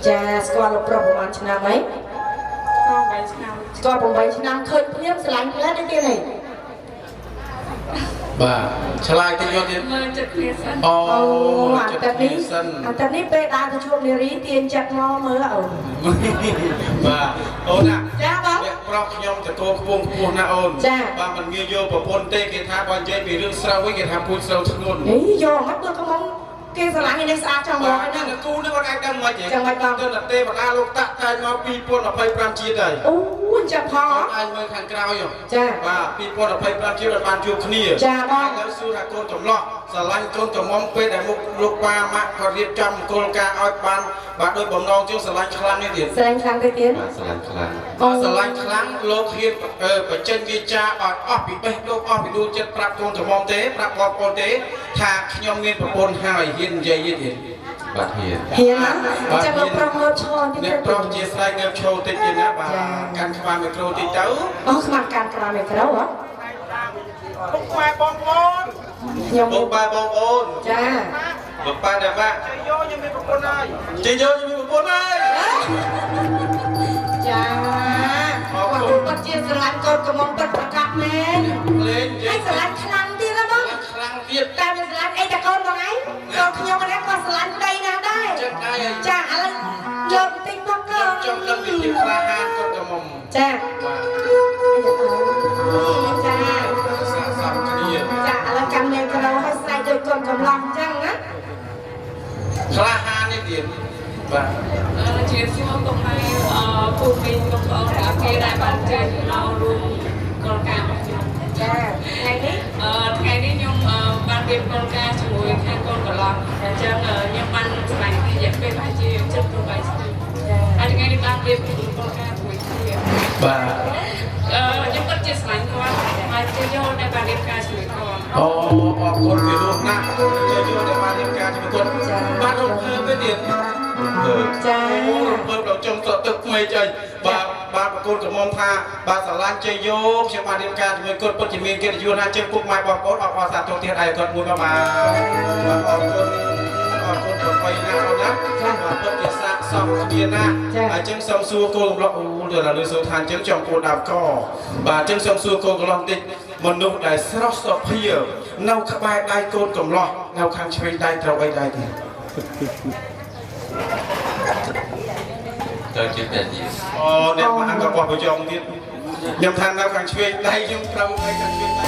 ចាស្គាល់លោកប្រុសប្រហែលឆ្នាំហី8ឆ្នាំស្គាល់8ឆ្នាំឃើញភ្លាមស្រឡាញ់ផ្លែទេទៀតហីបាទឆ្លើយទៅយកទៀតមើលចិត្តគ្នាសិនអូអាទិត្យនេះពេលដើរទៅជួបនារីទាញចិត្តមកមើលអូនបាទអូនណាចាបងអ្នកប្រុសខ្ញុំតកោខ្ពស់ណាអូនបាទមិនងាយយកប្រពន្ធទេគេថាបើនិយាយពីរឿងស្រូវវិញគេថាពូជស្រូវធ្ងន់យកមកមើលកំងគេស្រឡាញ់នេះស្អាតចង់មកហ្នឹងគូនេះគាត់អាចដឹងមិនទេចាំមិនបងទៅទេវតាលោកតាក់តែមក2025ជាតិហើយអូចាំផងអាចមើលខាងក្រោយចាបាទ2025ជាតិបានជួបគ្នាចាបងហើយសួរថាកូនចំឡោះស្រឡាញ់កូនកំងពេលដែលមុខលោកប៉ាម៉ាក់គាត់រៀបចំគោលការណ៍ឲ្យបានបាទដោយបំណងជាងស្រឡាញ់ខ្លាំងនេះទៀតស្រឡាញ់ខ្លាំងទៅទៀតស្រឡាញ់ខ្លាំងស្រឡាញ់ខ្លាំងលោកហ៊ានបញ្ចេញវាចាឲ្យអស់ពីបេះដូងអស់ពីដួងចិត្តប្រាប់កូនកំងទេប្រាប់បងប្អូនទេថាខ្ញុំមានប្រពន្ធហើយហ៊ាននិយាយទៀតបាទហ៊ានណាចាំលោកប្រុសមើលឈរតិចអ្នកប្រុសជាស្រីងើបឈរតិចទៀតណាបាទកាន់ក្បាលមីក្រូតិចទៅអូស្មានកាន់ក្បាលមីក្រូហ៎ ពុកម៉ែបងប្អូន ខ្ញុំ ពុកម៉ែបងប្អូន ចា ពុកប៉ាដែរម៉ាក់ជ័យយោខ្ញុំមានប្រពន្ធហើយជ័យយោខ្ញុំមានប្រពន្ធហើយ ចាគាត់គាត់ជាស្រឡាញ់កូនកំងទឹកប្រកាសមែន លេង ហើយស្រឡាញ់ខ្លាំងទៀតណាបង ខ្លាំងទៀត តែមិនស្រឡាញ់អីតែកូនបងឯងកូនខ្ញុំហ្នឹងក៏ស្រឡាញ់ដីណាស់ដែរ ចិត្តដែរ ចាឥឡូវយកបន្តិចមកកូន ចង់ដឹងពីភាពក្លាហានកូនកំមុំ ចា បាទ ចា សាសំគ្នា ចាឥឡូវកាន់នាងក្រឲ្យស្រែកដូចកូនកំឡោះអញ្ចឹងណា ក្លាហាននេះទៀតបាទ ជាសួរកុំឲ្យពូមីងបងប្អូនទាំងគេដែលបានចេញមករួមគោលការណ៍របស់ខ្ញុំ ចាថ្ងៃនេះ ថ្ងៃនេះខ្ញុំបានរៀបគោលការណ៍ជាមួយខាងកូនកន្លងអញ្ចឹងខ្ញុំបានស្វែងរយៈពេលប្រហែលជា7-8ឆ្នាំហើយថ្ងៃនេះបានរៀបគោលការណ៍មួយគ្នា បាទ ខ្ញុំពិតជាស្វែងគាត់ហើយជាយកដែលបានរៀបការជាមួយគាត់ អូអរគុណពីលោកណាស់ជ័យយោដែលបានរៀបការជាមួយគាត់បាទរំភើបទេទៀត ចា ពើដល់ចុងស្រក់ទឹកថ្មីចុយបាទប្រកូនកំមថាបាទស្រឡាញ់ជ័យយោខ្ញុំបានរៀបការជាមួយគាត់ពិតជាមានកិត្តិយសណាស់ជើងពុកម៉ែបងប្អូនអរគុណសាទរទៀតឯគាត់មួយមកបាទអរគុណប្របីណាស់អូនណាបាទពិតជាសាកសមគ្នាណាស់អញ្ចឹងសូមសួរគោលកំឡុងអូដល់លើសូថាអញ្ចឹងចំពោះដើមកបាទអញ្ចឹងសូមសួរគោលកំឡុងតិចមនុស្សដែលស្រស់សុភានៅក្បែរដៃកូនកំឡោះនៅខាងឆ្វេងដៃត្រូវអីដៃទៀតទៅជាតែទៀតអូអ្នកមកអង្គបោះប្រជុំទៀតខ្ញុំថានៅខាងឆ្វេងដៃខ្ញុំត្រូវឲ្យខាងឆ្វេងដៃ